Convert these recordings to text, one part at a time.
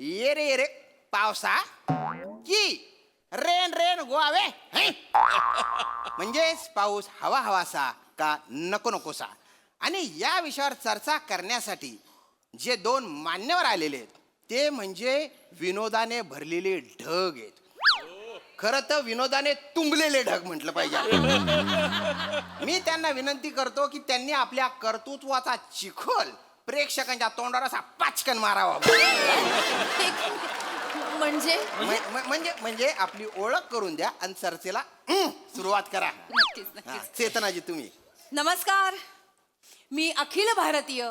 ये रे पावसा की रेन रेन गोवावे म्हणजेच पाऊस हवा हवासा का नको नकोसा. आणि या विषयावर चर्चा करण्यासाठी जे दोन मान्यवर आलेले आहेत ते म्हणजे विनोदाने भरलेले ढग आहेत. खरं तर विनोदाने तुंबलेले ढग म्हटलं पाहिजे. मी त्यांना विनंती करतो की त्यांनी आपल्या कर्तृत्वाचा चिखल प्रेक्षकांच्या तोंडावर असा पाचकन मारावा. म्हणजे म्हणजे म्हणजे आपली ओळख करून द्या आणि चर्चेला सुरुवात करा. नक्कीच हा, नक्कीच. चेतनाजी तुम्ही. नमस्कार, मी अखिल भारतीय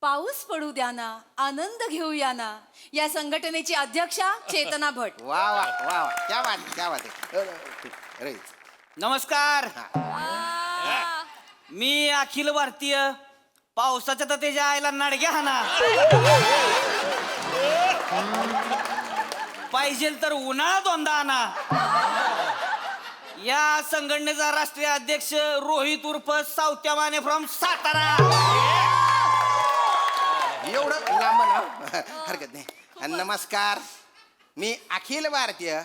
पाऊस पडू द्या ना आनंद घेऊया ना या संघटनेची अध्यक्षा चेतना भट. वा वा वा वा क्या बात क्या बात आहे. रईस. नमस्कार, मी अखिल भारतीय पावसाच्या तर त्याच्या आईला नाडग्या हाना पाहिजे तर उन्हाळा दोनदा आणा. या संघटनेचा राष्ट्रीय अध्यक्ष रोहित उर्फ सावत्या माने फ्रॉम सातारा. एवढं लांब नाव हरकत नाही. आणि नमस्कार, मी अखिल भारतीय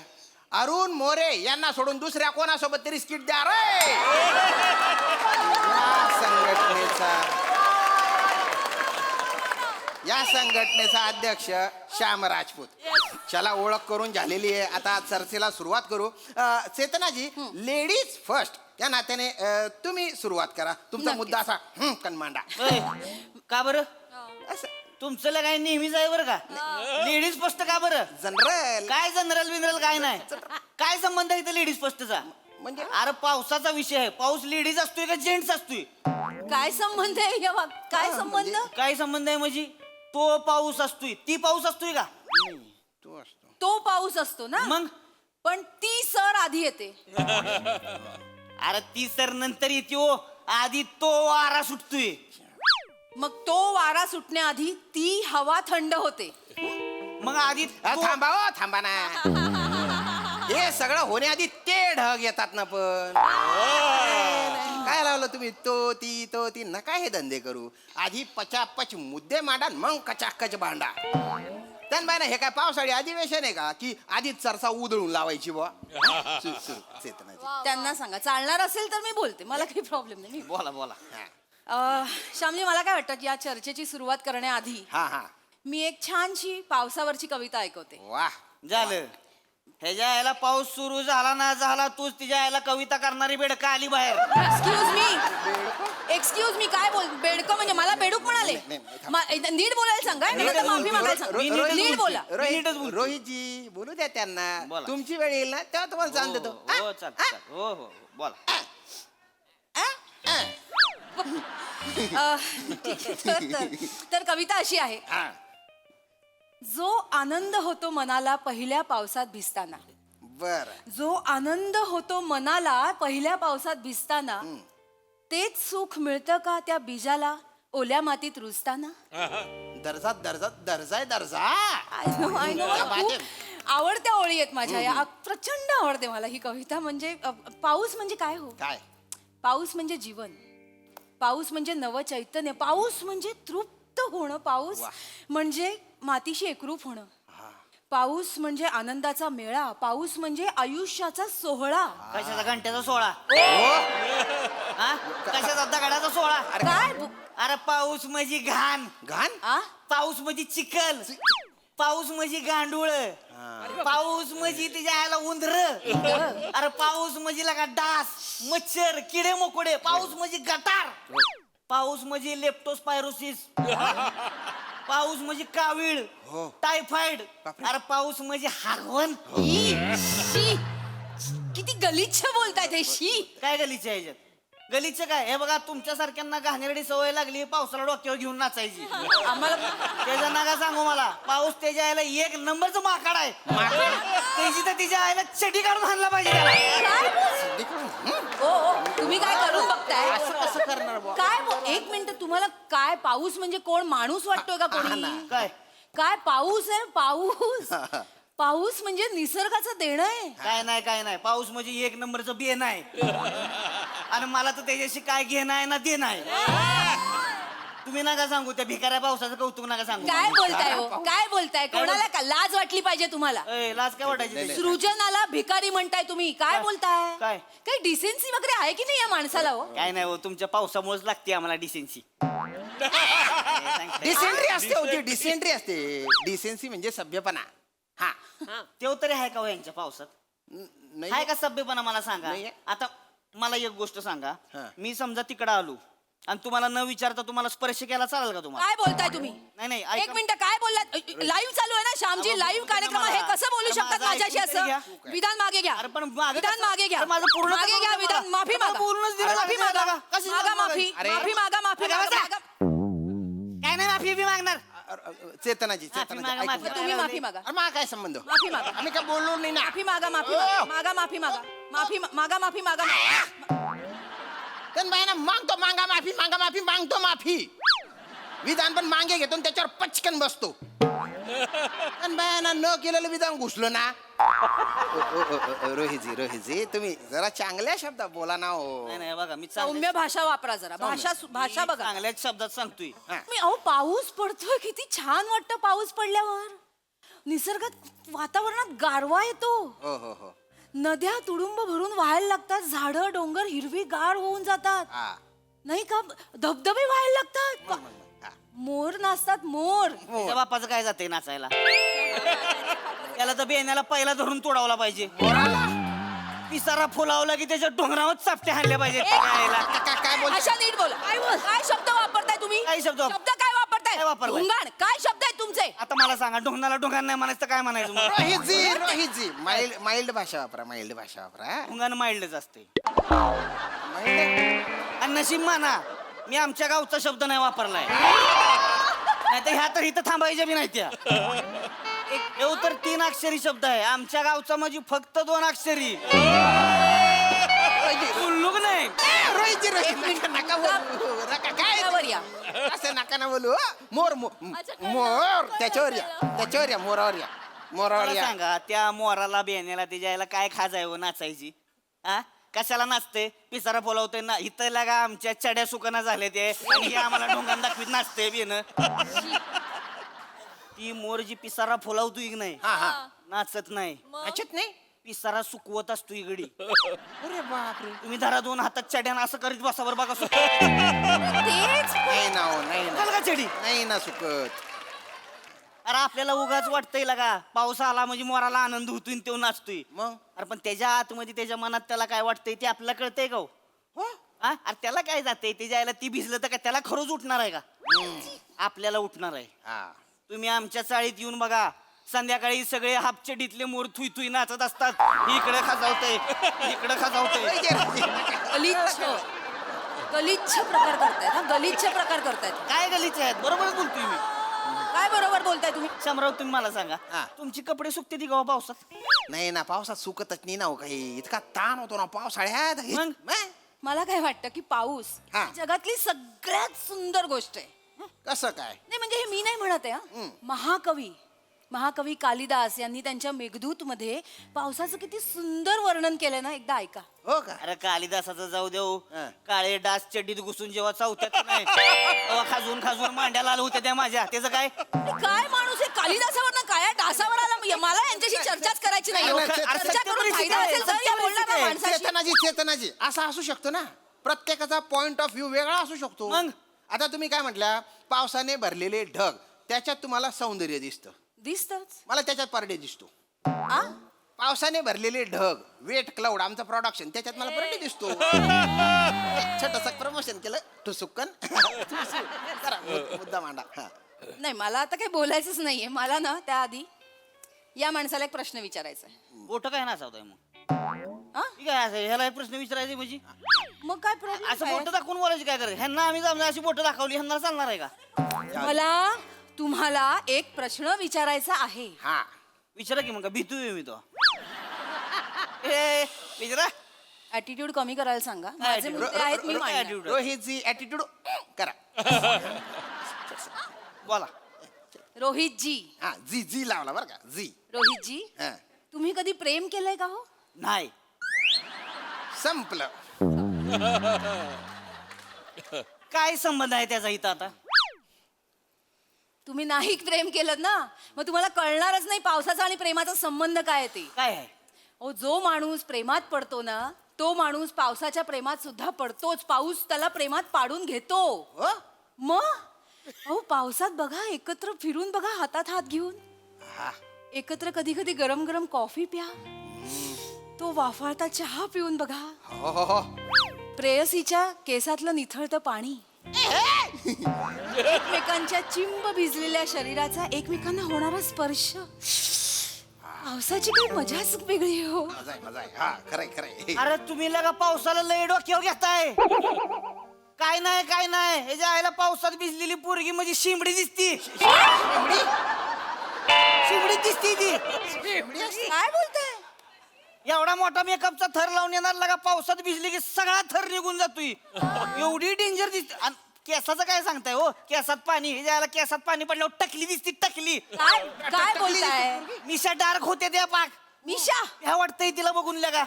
अरुण मोरे यांना सोडून दुसऱ्या कोणासोबत तरी स्किट द्या रे. या संघटनेचा अध्यक्ष श्याम राजपूत. चला, ओळख करून झालेली आहे, आता चर्चेला सुरुवात करू. चेतनाजी, लेडीज फर्स्ट या नात्याने तुम्ही सुरुवात करा. तुमचा मुद्दा असा कन मांडा. का बरं? असं तुमचं काय नेहमीच आहे बरं का. लेडीज फर्स्ट का बरं? जनरल काय जनरल बिनरल काय नाही. काय संबंध आहे लेडीज फर्स्टचा? म्हणजे अरे पावसाचा विषय आहे. पाऊस लेडीज असतोय का जेंट्स असतोय? काय संबंध आहे या काय संबंध? काय संबंध आहे म्हणजे? तो पाऊस असतोय, ती पाऊस असतोय का? तो असतो. तो पाऊस असतो ना, मग पण ती सर आधी येते. अरे ती सर नंतर येते हो. आधी तो वारा सुटतोय. मग तो वारा सुटण्याआधी ती हवा थंड होते. मग आधी थांबा हो, थांबा ना. हे सगळं होण्याआधी ते ढग येतात ना. पण काय लावलं तुम्ही तो ती नका हे धंदे करू. आधी पचापच मुद्दे मांडा, मग कचाकच भांडा. त्यान हे काय पावसाळी अधिवेशन आहे का की आधी चर्चा उधळून लावायची बुवा. चेतनाजी, त्यांना सांगा, चालणार असेल तर मी बोलते, मला काही प्रॉब्लेम नाही. बोला बोला. श्यामली, मला काय वाटतं या चर्चेची सुरुवात करण्याआधी हा हा मी एक छानशी पावसावरची कविता ऐकवते. वा. झालं. ह्याच्या यायला पाऊस सुरू झाला ना झाला, तूच तिच्या यायला कविता करणारी बेडका आली बाहेर. एक्सक्यूज मी काय बोल बेडकं म्हणजे मला बेडूक म्हणाले. नीट बोलायला सांगा, नाही तर माफी मागायला सांगा. नीट बोला. रोहितजी बोलू द्या त्यांना. बोला. तुमची वेळ येईल ना तेव्हा तुम्हाला जाण देतो. हो चाल चाल. हो हो बोला. ठीक आहे, तर कविता अशी आहे. हा. जो आनंद होतो मनाला पहिल्या पावसात भिजताना, बर. जो आनंद होतो मनाला पहिल्या पावसात भिजताना, तेच सुख मिळतं का त्या बीजाला ओल्या मातीत रुजताना? दर्जा दर्जा दर्जा दर्जा. I know, खूप आवडत्या ओळी आहेत माझ्या या. प्रचंड आवडते मला ही कविता. म्हणजे पाऊस म्हणजे काय हो? काय? पाऊस म्हणजे जीवन, पाऊस म्हणजे नव चैतन्य, पाऊस म्हणजे तृप्त होणं, पाऊस म्हणजे मातीशी एकरूप होणं, पाऊस म्हणजे आनंदाचा मेळा, पाऊस म्हणजे आयुष्याचा सोहळा. कशाचा घंट्याचा सोळा? हा? कशाचा दगडाचा सोळा? काय अरे पाऊस म्हणजे घाण. घाण? पाऊस म्हणजे चिखल. पाऊस म्हणजे गांडूळ. पाऊस म्हणजे तिच्या आयला उंदर. अरे पाऊस म्हणजे लगा डास, मच्छर, किडे मोकोडे. पाऊस म्हणजे गटार. पाऊस म्हणजे लेप्टोस्पायरोसिस. पाऊस म्हणजे कावीळ, टायफॉइड. अरे पाऊस म्हणजे हागवण. किती गलिच्छ बोलतायत हे. शी. काय गलीचं आहे ह्याच्यात? गलीचं काय? हे बघा, तुमच्या सारख्यांना घाणेरडी सवय लागली पावसाला डोक्यावर घेऊन नाचायची. आम्हाला त्याच्या नका सांगू मला. पाऊस त्याच्या आईला एक नंबरचं माकड आहे. त्याची तर तिच्या आईला चटी काढून हाणला पाहिजे त्याला. तुम्ही काय करून बघताय? असं कसं करणार बुवा? काय एक मिनिट, तुम्हाला काय पाऊस म्हणजे कोण माणूस वाटतोय का कोणी? काय काय पाऊस आहे? पाऊस पाऊस म्हणजे निसर्गाचं देणं आहे. काय नाही. पाऊस म्हणजे एक नंबरचं बेन आहे. आणि मला तर त्याच्याशी काय घेणं आहे ना देणं आहे. तुम्ही नका सांगू त्या भिकाऱ्या पावसाचं कौतुक नका सांगू काय बोलताय हो काय बोलताय कोणाला का लाज वाटली पाहिजे तुम्हाला ए, लाज काय वाटायची त्याची? सृजनाला भिकारी म्हणताय तुम्ही काय बोलताय काय? काही डिसेन्सी वगैरे आहे की नाही या माणसाला हो काय नाही हो तुमच्या पावसामुळेच लागते आम्हाला डिसेन्सी डिसेंट्री असते होती डिसेंट्री असते डिसेन्सी म्हणजे सभ्यपणा हा तेव तरी आहे का हो यांच्या पावसात नाही आहे का सभ्यपणा मला सांगा नाहीये. आता मला एक गोष्ट सांगा हा. मी समजा तिकडं आलो आणि तुम्हाला न विचारता तुम्हाला स्पर्श केला चालेल का तुम्हाला काय बोलताय तुम्ही नाही नाही एक ऐका. मिनिट काय बोललात लाईव्ह चालू आहे ना श्यामजी लाईव्ह कार्यक्रम आहे. हे कसं बोलू अरे शकतात माझं माझ्याशी ऐकून तरी घ्या. असं विधान मागे घ्या अरे पण मागे विधान कसं? मागे घ्या अरे माझं पूर्ण मागे करू घ्या द्या विधान मला. माफी मला मागा बोलूनच दिलं माफी नाही मागा दादा. कशी मागा मागा? माफी अरे. माफी मागा माफी अरे मागा बसा. मागा. काय नाही माफी बी मागणार चेतनाजी माफी चेतनाजी मागा, ऐकून माफी घ्या. तुम्ही माफी मागा अरे मा काय संबंध माफी मागा. आम्ही काय बोललो नाही ना माफी मागा माफी ओ! मागा माफी मागा माफी मागा माफी मागा पण बायना मागतो मागा माफी मागतो माफी विधान पण मागे घेतो आणि त्याच्यावर पचकन बसतो पण बायना न केलेलं विधान घुसलं ना रोहितजी तुम्ही जरा चांगल्या शब्दात बोला ना हो नाही नाही बघा मी सौम्य भाषा वापरा जरा भाषा बघा चांगल्याच शब्दात सांगतोय हा. मी अहो पाऊस पडतोय किती छान वाटतं पाऊस पडल्यावर निसर्गात वातावरणात गारवा येतो हो हो हो नद्या तुडुंब भरून वाहायला लागतात झाडं डोंगर हिरवी गार होऊन जातात हा नाही का धबधबे व्हायला लागतात हा. मोर नाचतात मोर त्या बापाचं काय जाते नाचायला त्याला तर बेण्याला पहिला धरून तोडावला पाहिजे पिसारा फुलावला की त्याच्या डोंगरावर चापटे हाणल्या पाहिजे काय बोलताय? अशा नीट बोला काय शब्द वापरताय तुम्ही काय शब्द वापर- काय वापरताय काय वापरलाय? ढोंगाण काय शब्द आहेत तुमचे आता मला सांगा ढोंगणाला ढोंगाण नाही म्हणायचं तर काय म्हणायचं मग? रोहितजी माइल्ड भाषा वापरा माइल्ड भाषा वापरा ढोंगाण माइल्डच असते Mild. आणि नशीब माना मी आमच्या गावचा शब्द नाही वापरलाय नाही तर ह्या तर इथं थांबायच्या बी नाही त्या येऊ तर 3 अक्षरी शब्द आहे आमच्या गावचा म्हणजे फक्त 2 अक्षरी उल्लूक नाही रोहितजी नका बोलू नका काय त्यावर या असं नका ना बोलू मोर मोर त्याच्यावर या मोरावर मला या सांगा त्या मोराला बेण्याला त्याच्या याला काय खाजाय हो नाचायची हा कशाला नाचते पिसारा बोलावते ना इथं लागा आमच्या चड्या सुकाना झाले ते आणि हे आम्हाला ढोंगान दाखवीत नाचते बेन ती मोर जी पिसारा फुलावतो की नाही हा हा नाचत नाही अच्छा नाही पिसारा सुकवत असतो इगडी अरे बापरे तुम्ही धरा 2 हातात चड्यान असं करीत बसावर बघा सुकत तेच नाही ना हो नाही ना का चडी नाही ना सुकत अरे आपल्याला उगाच वाटतंय लागा पाऊस आला म्हणजे मोराला आनंद होतोय आणि तो नाचतोय मग अरे पण त्याच्या आतमध्ये त्याच्या मनात त्याला काय वाटतंय ते आपल्याला कळतंय का हो? हो हा? अरे त्याला काय जाते त्याच्या आईला ती भिजलं तर काय त्याला खरंच उठणार आहे का आपल्याला उठणार आहे हा तुम्ही आमच्या चाळीत येऊन बघा संध्याकाळी सगळे हापचडीतले मोर थुई थुई नाचत असतात इकडे खाजावतंय इकडे खाजावतंय गलिच्छ प्रकार करतायत हा गलिच्छ प्रकार करतायत काय गलीचे आहेत बरोबरच बोलतोय मी काय बरोबर बोलताय तुम्ही शामराव तुम्ही मला सांगा हा. तुमची कपडे सुकते ती गाव पावसात नाही ना पावसात सुकतच नाही ना हो काही इतका ताण होतो ना पावसाळ्यात मग? मला काय वाटतं की पाऊस हा. ही जगातली सगळ्यात सुंदर गोष्ट आहे कसं काय नाही म्हणजे हे मी नाही म्हणत आहे हा. महाकवी कालिदास यांनी त्यांच्या मेघदूत मध्ये पावसाचं किती सुंदर वर्णन केलंय ना एकदा ऐका हो का अरे कालिदासाचं जाऊ देऊ हा. काळे डास चड्डीत घुसून जेव्हा चौथ्यात नाही तेव्हा खाजून खाजून मांड्या लाल होत्या त्या माझ्या त्याचं काय अरे काय माणूस आहे कालिदासावर ना काय डासावर आला मला यांच्याशी चर्चाच करायची नाही हो. नाही, नाही, चर्चा करून फायदा असेल तर या बोलणाऱ्या माणसाशी चेतनाजी असं असू शकतो ना प्रत्येकाचा पॉइंट ऑफ व्ह्यू वेगळा असू शकतो मग? आता तुम्ही काय म्हटल्या पावसाने भरलेले ढग त्याच्यात तुम्हाला सौंदर्य दिसतं दिसतच मला त्याच्यात परडे दिसतो आ पावसाने भरलेले ढग वेट क्लाउड आमचं प्रोडक्शन त्याच्यात मला परडे दिसतो छोटस प्रमोशन केलं टुसुक्कन जरा मुद्दा मांडा हा. नाही मला आता काही बोलायचंच नाहीये मला ना त्याआधी या माणसाला एक प्रश्न विचारायचा आहे बोट काय नाचावताय मग आ? ठीक आहे असं ह्याला एक प्रश्न विचारायचे म्हणजे मग काय प्रॉब्लेम असं बोट दाखवून बोलायची काय करायचं ह्यांना आम्ही समजा अशी बोट दाखवली ह्यांना चालणार आहे का मला तुम्हाला एक प्रश्न विचारायचा आहे हा विचारा की मग का भीतोय मी तो ए विचारा ऍटिट्यूड कमी करायला सांगा माझे attitude? मुद्दे आहेत मी काय मांडणार. attitude? रोहितजी ऍटिट्यूड करा बोला रोहितजी हा जी जी लावला बरं का जी रोहितजी हा. तुम्ही कधी प्रेम केलंय का हो नाही संपलं काय संबंध आहे त्याचा इथं आता तुम्ही नाही प्रेम केलं ना मग तुम्हाला कळणारच नाही पावसाचा आणि प्रेमाचा संबंध काय आहे ते. काय आहे? ओ जो माणूस प्रेमात पडतो ना तो माणूस पावसाच्या प्रेमात सुद्धा पडतोच. पाऊस त्याला प्रेमात पाडून घेतो. हो? मग अहो पावसात बघा एकत्र फिरून बघा हातात हात घेऊन हा. एकत्र कधी कधी गरम गरम कॉफी प्या. तो वाफाळता चहा पिऊन बघा. हो हो हो. प्रेयसीच्या केसातलं निथळतं पाणी एकमेकांच्या चिंब भिजलेल्या शरीराचा एकमेकांना होणारा स्पर्श. पावसाची काही मजाच वेगळी आहे हो. मजा आहे, मजा आहे. हा खरंय खरंय. अरे तुम्ही लगा पावसाला लय डोक्यावर घेताय. काय नाही काय नाही, ह्याच्या आईला पावसात भिजलेली पोरगी म्हणजे शिंबडी दिसती. शिंबडी दिसती ती. काय बोलताय? एवढा मोठा मेकअपचा थर लावून येणार लगा पावसात भिजली की सगळा थर निघून जातोय. एवढी डेंजर दिसते. आणि केसाचं काय सांगताय हो? केसात पाणी, ह्याच्या आईला केसात पाणी पडल्यावर टकली दिसती टकली. काय काय बोलताय? मिशा डार्क होते त्या पाक. मिशा भ्या वाटतंय तिला बघून लगा.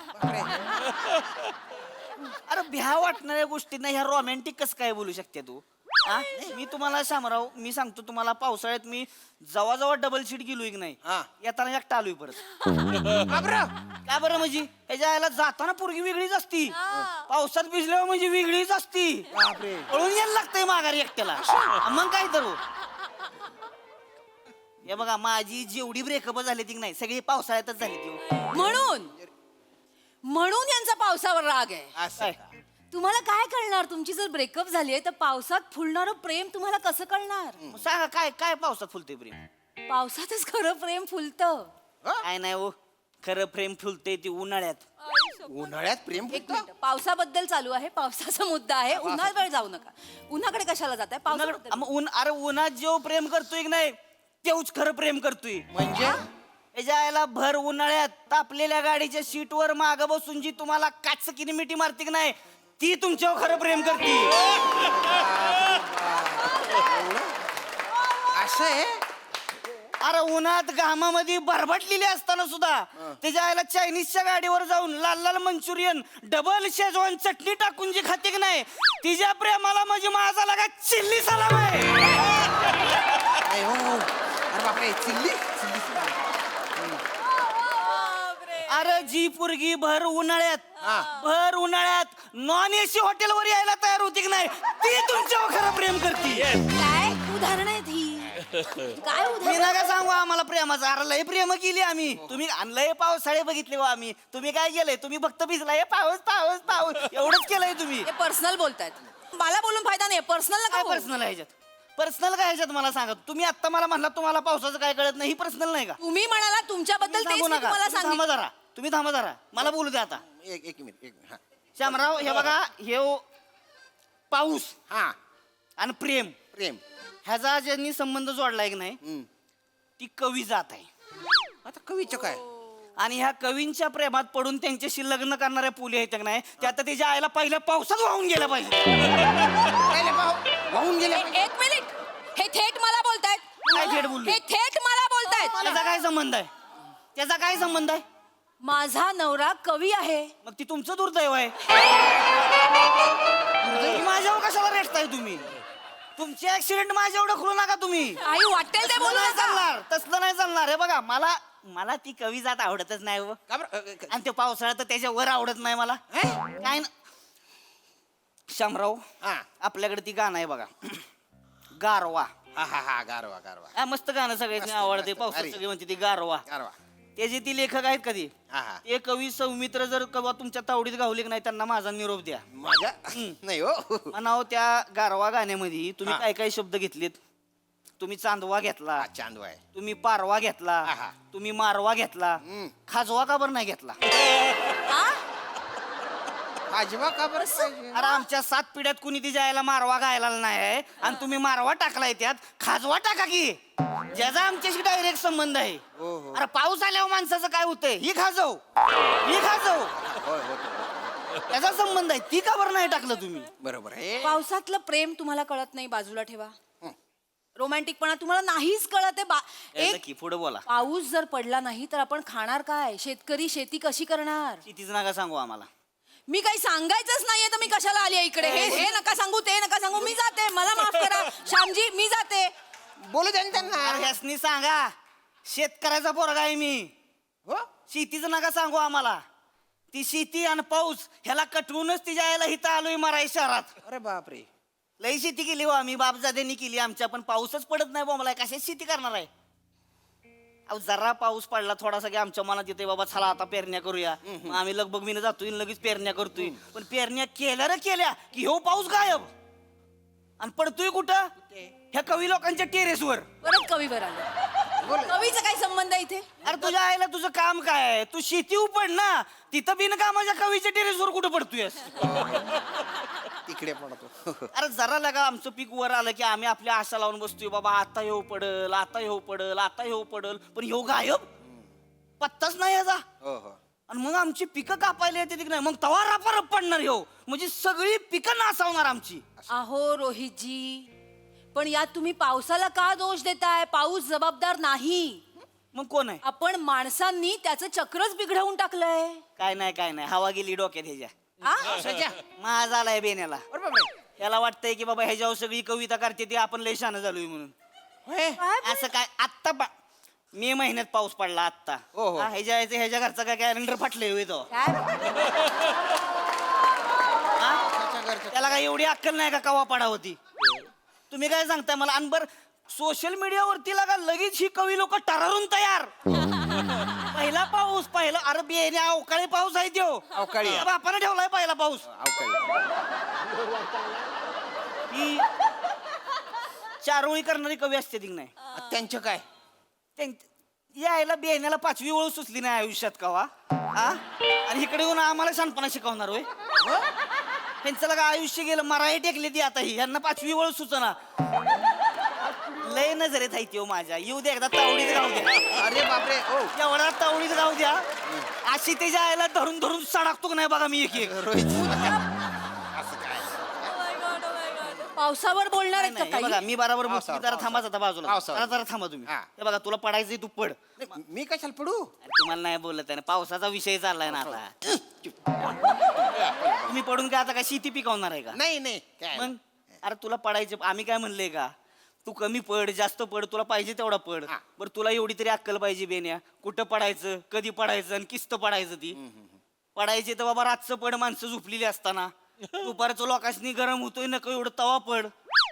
अरे भ्या वाटणाऱ्या गोष्टींना ह्या रोमॅन्टिक कसं काय बोलू शकते तू? हा? मी तुम्हाला शामराव मी सांगतो तुम्हाला, पावसाळ्यात मी जवळ जवळ डबल सीट गेलोय की नाही, हा. येताना एकटा आलोय परत. का बरं? का बरं म्हणजे ह्याच्या आईला जाताना पोरगी वेगळीच असती, पावसात भिजल्यावर म्हणजे वेगळीच असती. बापरे. पळून यायला लागतंय माघारी एकट्याला. मग काय तर हो? हे बघा माझी जेवढी ब्रेकअप झाली ती नाही सगळी पावसाळ्यातच झाली ती हो. म्हणून यांचा पावसावर राग आहे. असं काय? का? तुम्हाला काय कळणार? तुमची जर ब्रेकअप झाली तर पावसात फुलणारं प्रेम तुम्हाला कसं कळणार? मग सांगा काय काय पावसात फुलते प्रेम? पावसातच खरं प्रेम फुलतं. काय नाही हो, खरं प्रेम फुलते ती उन्हाळ्यात. उन्हाळ्यात प्रेम एक फुलतं? मिनिट, पावसाबद्दल चालू आहे, पावसाचा मुद्दा आहे. उन्हाळ्यात वेळ जाऊ नका. उन्हाकडे कशाला जाताय? पावसाबद्दल. अरे उन्हात जेव प्रेम करतोय की नाही तेवच खरं प्रेम करतोय. म्हणजे याच्या आईला भर उन्हाळ्यात तापलेल्या गाडीच्या सीटवर माग बसून जी तुम्हाला काचकीने मिठी मारते की नाही ती तुमच्यावर खरं प्रेम करते. असं आहे? अरे उन्हात घामामध्ये भरभटलेली असताना सुद्धा त्याच्या आईला चायनीजच्या गाडीवर जाऊन लाल लाल मंचुरियन डबल शेजवान चटणी टाकून जी खाते की नाही तिच्या प्रेमाला म्हणजे माझा लागा चिल्ली सलाम आहे. नाही हो. अरे बापरे, चिल्ली चिल्ली. अरे जी पोरगी भर उन्हाळ्यात नॉन एसी हॉटेलवर यायला तयार होती की नाही ती तुमच्यावर खरं प्रेम करते. काय उदाहरण आहेत ही? काय मी उदाहरण? नका सांगू आम्हाला प्रेमाचं. अरे लय प्रेम केली आम्ही. तुम्ही लय पावसाळे बघितले हो आम्ही. तुम्ही काय केलंय? तुम्ही फक्त भिजलाय पाऊस पाऊस पाऊस एवढंच केलंय तुम्ही. हे पर्सनल बोलतायत. मला बोलून फायदा नाही. पर्सनल नका काय बोलू. पर्सनल आहे ह्याच्यात? पर्सनल काय ह्याच्यात मला सांगा. तुम्ही आता मला म्हणला तुम्हाला पावसाचं काय कळत नाही, ही पर्सनल नाही का? तुम्ही म्हणाला तुमच्याबद्दल तेच सांगू मी नका. तुम्हाला तुम्ही थांबा सांगितलं. जरा, तुम्ही थांबा जरा, मला बोलू द्या आता. एक मिनिट हा. श्यामराव हे बघा हे पाऊस हा. आणि प्रेम प्रेम. ह्याचा ज्यांनी संबंध जोडलाय की नाही हम्म. ती कवी जात आहे. आता कवीचं काय? आणि ह्या कवींच्या प्रेमात पडून त्यांच्याशी लग्न करणाऱ्या पुली आहेत की नाही त्या आता तिच्या आईला पहिल्या पावसात वाहून गेल्या पाहिजे. पहिले वाहून गेले. एक मिनिट, हे थेट मला बोलतायत. काय थेट बोलली? हे थेट मला बोलतायत. त्याचा काय संबंध आहे? त्याचा काय संबंध आहे? माझा नवरा कवी आहे. मग ती तुमचं दुर्दैव आहे. माझ्यावर कशाला रेटताय तुम्ही? तुमचे ऍक्सिडेंट माझ्या एवढं खुलू नका तुम्ही. काही वाटेल ते बोलू नाही नका. चालणार, तसलं नाही चालणार. हे बघा मला ती कवी जात आवडतच नाही हो. का बरं? आणि ते पावसाळ्यात तर त्याच्या वर आवडत नाही मला. काय ना शामराव हा. आपल्याकडे ती गाणं आहे बघा गारवा. हा हा हा. गारवा गारवा हा, मस्त गाणं सगळ्यांनी मस्त, आवडते. मस्त. पावसात अरे. सगळी म्हणते ती गारवा. गारवा. त्याचे ती लेखक आहेत कधी हा हा. ते कवी सौमित्र जर कवा तुमच्या तावडीत गावले की नाही त्यांना माझा निरोप द्या. माझ्या नाही हो. म्हणाव त्या गारवा गाण्यामध्ये तुम्ही हा. काय काय शब्द घेतलेत. तुम्ही चांदवा घेतला, हा, चांदवा आहे. तुम्ही पारवा घेतला, आहा. तुम्ही मारवा घेतला, हम्म. खाजवा का बरं नाही घेतला? हा? आजवा का बरं पाहिजे? अरे आमच्या 7 पिढ्यात कुणी ती जायला मारवा गायला नाही आणि तुम्ही मारवा टाकलाय त्यात खाजवा टाका की ज्याचा आमच्याशी डायरेक्ट संबंध आहे. हो, हो. अरे पाऊस आल्यावर माणसाचं काय होतंय ही खाजव होय होय. त्याचा संबंध आहे. ती का बरं नाही टाकलं तुम्ही? बरोबर आहे. पावसातलं प्रेम तुम्हाला कळत नाही, बाजूला ठेवा. रोमॅन्टिकपणा तुम्हाला नाहीच कळत आहे. की पुढे बोला. पाऊस जर पडला नाही तर आपण खाणार काय? शेतकरी शेती कशी करणार? कितीच नका सांगू आम्हाला. मी काही सांगायचंच नाहीये तर मी कशाला आली इकडे? हे नका सांगू, ते नका सांगू. मी जाते, मला माफ करा श्यामजी, मी जाते. बोलू द्या ना त्यांना. अरे ह्यासनी सांगा शेतकऱ्याचा पोरगा आहे मी. हो शेतीचं नका सांगू आम्हाला. ती शेती आणि पाऊस ह्याला कटवूनच तिच्या यायला इथं आलोय मराई शहरात. अरे बापरे. लई शेती केली हो आम्ही, बापजाद्यांनी केली आमच्या, पण पाऊसच पडत नाही बा. मला कशात शेती करणार आहे. अहो जरा पाऊस पडला थोडासा की आमच्या मनात येते बाबा चला आता पेरण्या करूया. मग आम्ही लगबग मीनं जातोय लगेच पेरण्या करतोय. पण पेरण्या केल्या रे केल्या की हो पाऊस गायब. आणि पडतोय कुठं? ह्या कवी लोकांच्या टेरेसवर. परत कवीवर आलं. कवीचा काय संबंध आहे इथे? अरे तुझ्या आईला तुझं काम काय आहे? तू शेती उपड ना. तिथं बिनकामाच्या कवीच्या टेरेसवर कुठं पडतोयस? तिकडे पडतो. अरे जरा लगा आमचं पीक वर आलं की आम्ही आपल्या आशा लावून बसतोय बाबा आता येऊ पडल, आता येऊ पडल, आता येऊ पडल. पण ह्यो गायब, पत्ताच नाही याचा. हो हो. आणि मग आमची पिकं कापायला येते की नाही, मग तवा रापारप पडणार ह्यो. म्हणजे सगळी पिकं नासावणार आमची. अहो रोहितजी, पण यात तुम्ही पावसाला का दोष देताय? पाऊस जबाबदार नाही. मग कोण आहे? आपण माणसांनी त्याचं चक्रच बिघडवून टाकलंय. काय नाही काय नाही, हवा गेली डोक्यात ह्याच्या. आ? सच्या. माझा आलाय बेण्याला. अरे बापरे. याला वाटतंय की बाबा ह्याच्यावर सगळी कविता करते ती आपण लय शहाणं झालोय म्हणून. होय. काय असं काय आत्ता मे महिन्यात पाऊस पडला आत्ता. हो, हो. ह्याच्या घरचा काय कॅलेंडर फाटले होय तो. काय? हा? त्याला काय एवढी अक्कल नाही का कवा पडा होती? तुम्ही काय सांगताय मला? अनबर सोशल मीडियावरती लागा लगेच ही कवी लोक टरारून तयार. पहिला पाऊस पहिला. अरे बेने अवकाळी पाऊस आहे त्यो. अवकाळी आहे. बापाने ठेवलाय पहिला पाऊस. ही चारोळी करणारी कवी असते ती नाही. त्यांचं काय? यायला बेण्याला 5वी ओळ सुचली नाही आयुष्यात कवा. आणि इकडे येऊन आम्हाला शानपणा शिकवणार होय. त्यांचं लगा आयुष्य गेलं, मराठी टेकली ती आता ही. यांना 5वी ओळ सुचना. लय नजरेत आहे ती हो माझ्या. येऊ दे एकदा तावडीत गाव द्या. अरे बापरे. ओ एवढा तावडीत गाव द्या. अशी त्याच्या आईला धरून धरून सडाकतो का नाही बघा मी एक एक. रोहित. असं काय? पावसावर बोलणार आहेत का हे बघा काही? मी बरोबर बोलतो. पावसावर, जरा थांबाच आता बाजूला. पावसावर. जरा थांबा तुम्ही. हा. हे बघा तुला पडायचंय तू पड. मी कशाला पडू? अरे तुम्हाला नाही बोलत आहे ना, पावसाचा विषय चाललाय ना आता. तुम्ही पडून काय आता काय शेती पिकवणार आहे का? नाही नाही काय मग अरे तुला पडायचे, आम्ही काय म्हणले का? तू कमी पड जास्त पड, तुला पाहिजे तेवढा पड. हा. बरं तुला एवढी तरी अक्कल पाहिजे बेन्या. कुठं पडायचं, कधी पडायचं आणि किस्त पडायचं ती. पडायचे तर बाबा रातचं पड, माणसं झोपलेली असताना. दुपारचं लोकांनी गरम होतोय नको एवढं तवा पड.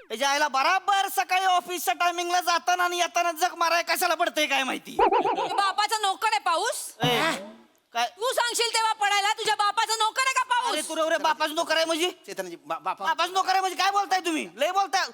त्याच्या आईला बराबर सकाळी ऑफिसच्या टायमिंगला जाताना आणि येताना जग माराय कशाला पडतंय काय माहिती. तुझ्या बापाचा नोकर आहे पाऊस? ए, काय तू सांगशील तेव्हा पडायला. तुझ्या बापाचा नोकर आहे का अरे पाऊस? तू रे बापाच नोकर आहे म्हणजे? चेतनजी बापा बापाच नोकर आहे म्हणजे काय बोलताय तुम्ही? लय बोलताय.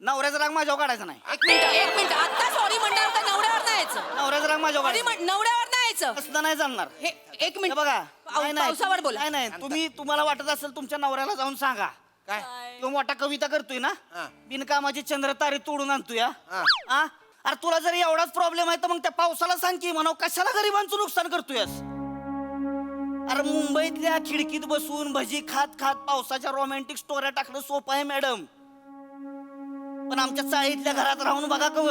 नवऱ्याचा राग माझ्यावर काढायचा नाही. एक मिनिट आता सॉरी म्हणणार का? नवऱ्यावर नाही यायचं. नवऱ्याचा राग माझ्यावर सॉरी काढायचा नवऱ्यावर नाही यायचं. असं नाही चालणार. हे एक हे मिनिट बघा नाही, नाही. पावसावर बोला. नाही नाही तुम्ही तुम्हाला वाटत असेल तुमच्या नवऱ्याला जाऊन सांगा. काय? तो मोठा कविता करतोय ना, हा. बिनकामाची चंद्र तारे तोडून आणतोय. हा. हा? अरे तुला जर एवढाच प्रॉब्लेम आहे तर मग त्या पावसाला सांग की म्हणाव कशाला गरिबांचं नुकसान करतोयस. अरे मुंबईतल्या खिडकीत बसून भजी खात खात पावसाच्या रोमॅन्टिक स्टोऱ्या टाकणं सोपं आहे मॅडम. पण आमच्या चाळीतल्या घरात राहून बघा कव,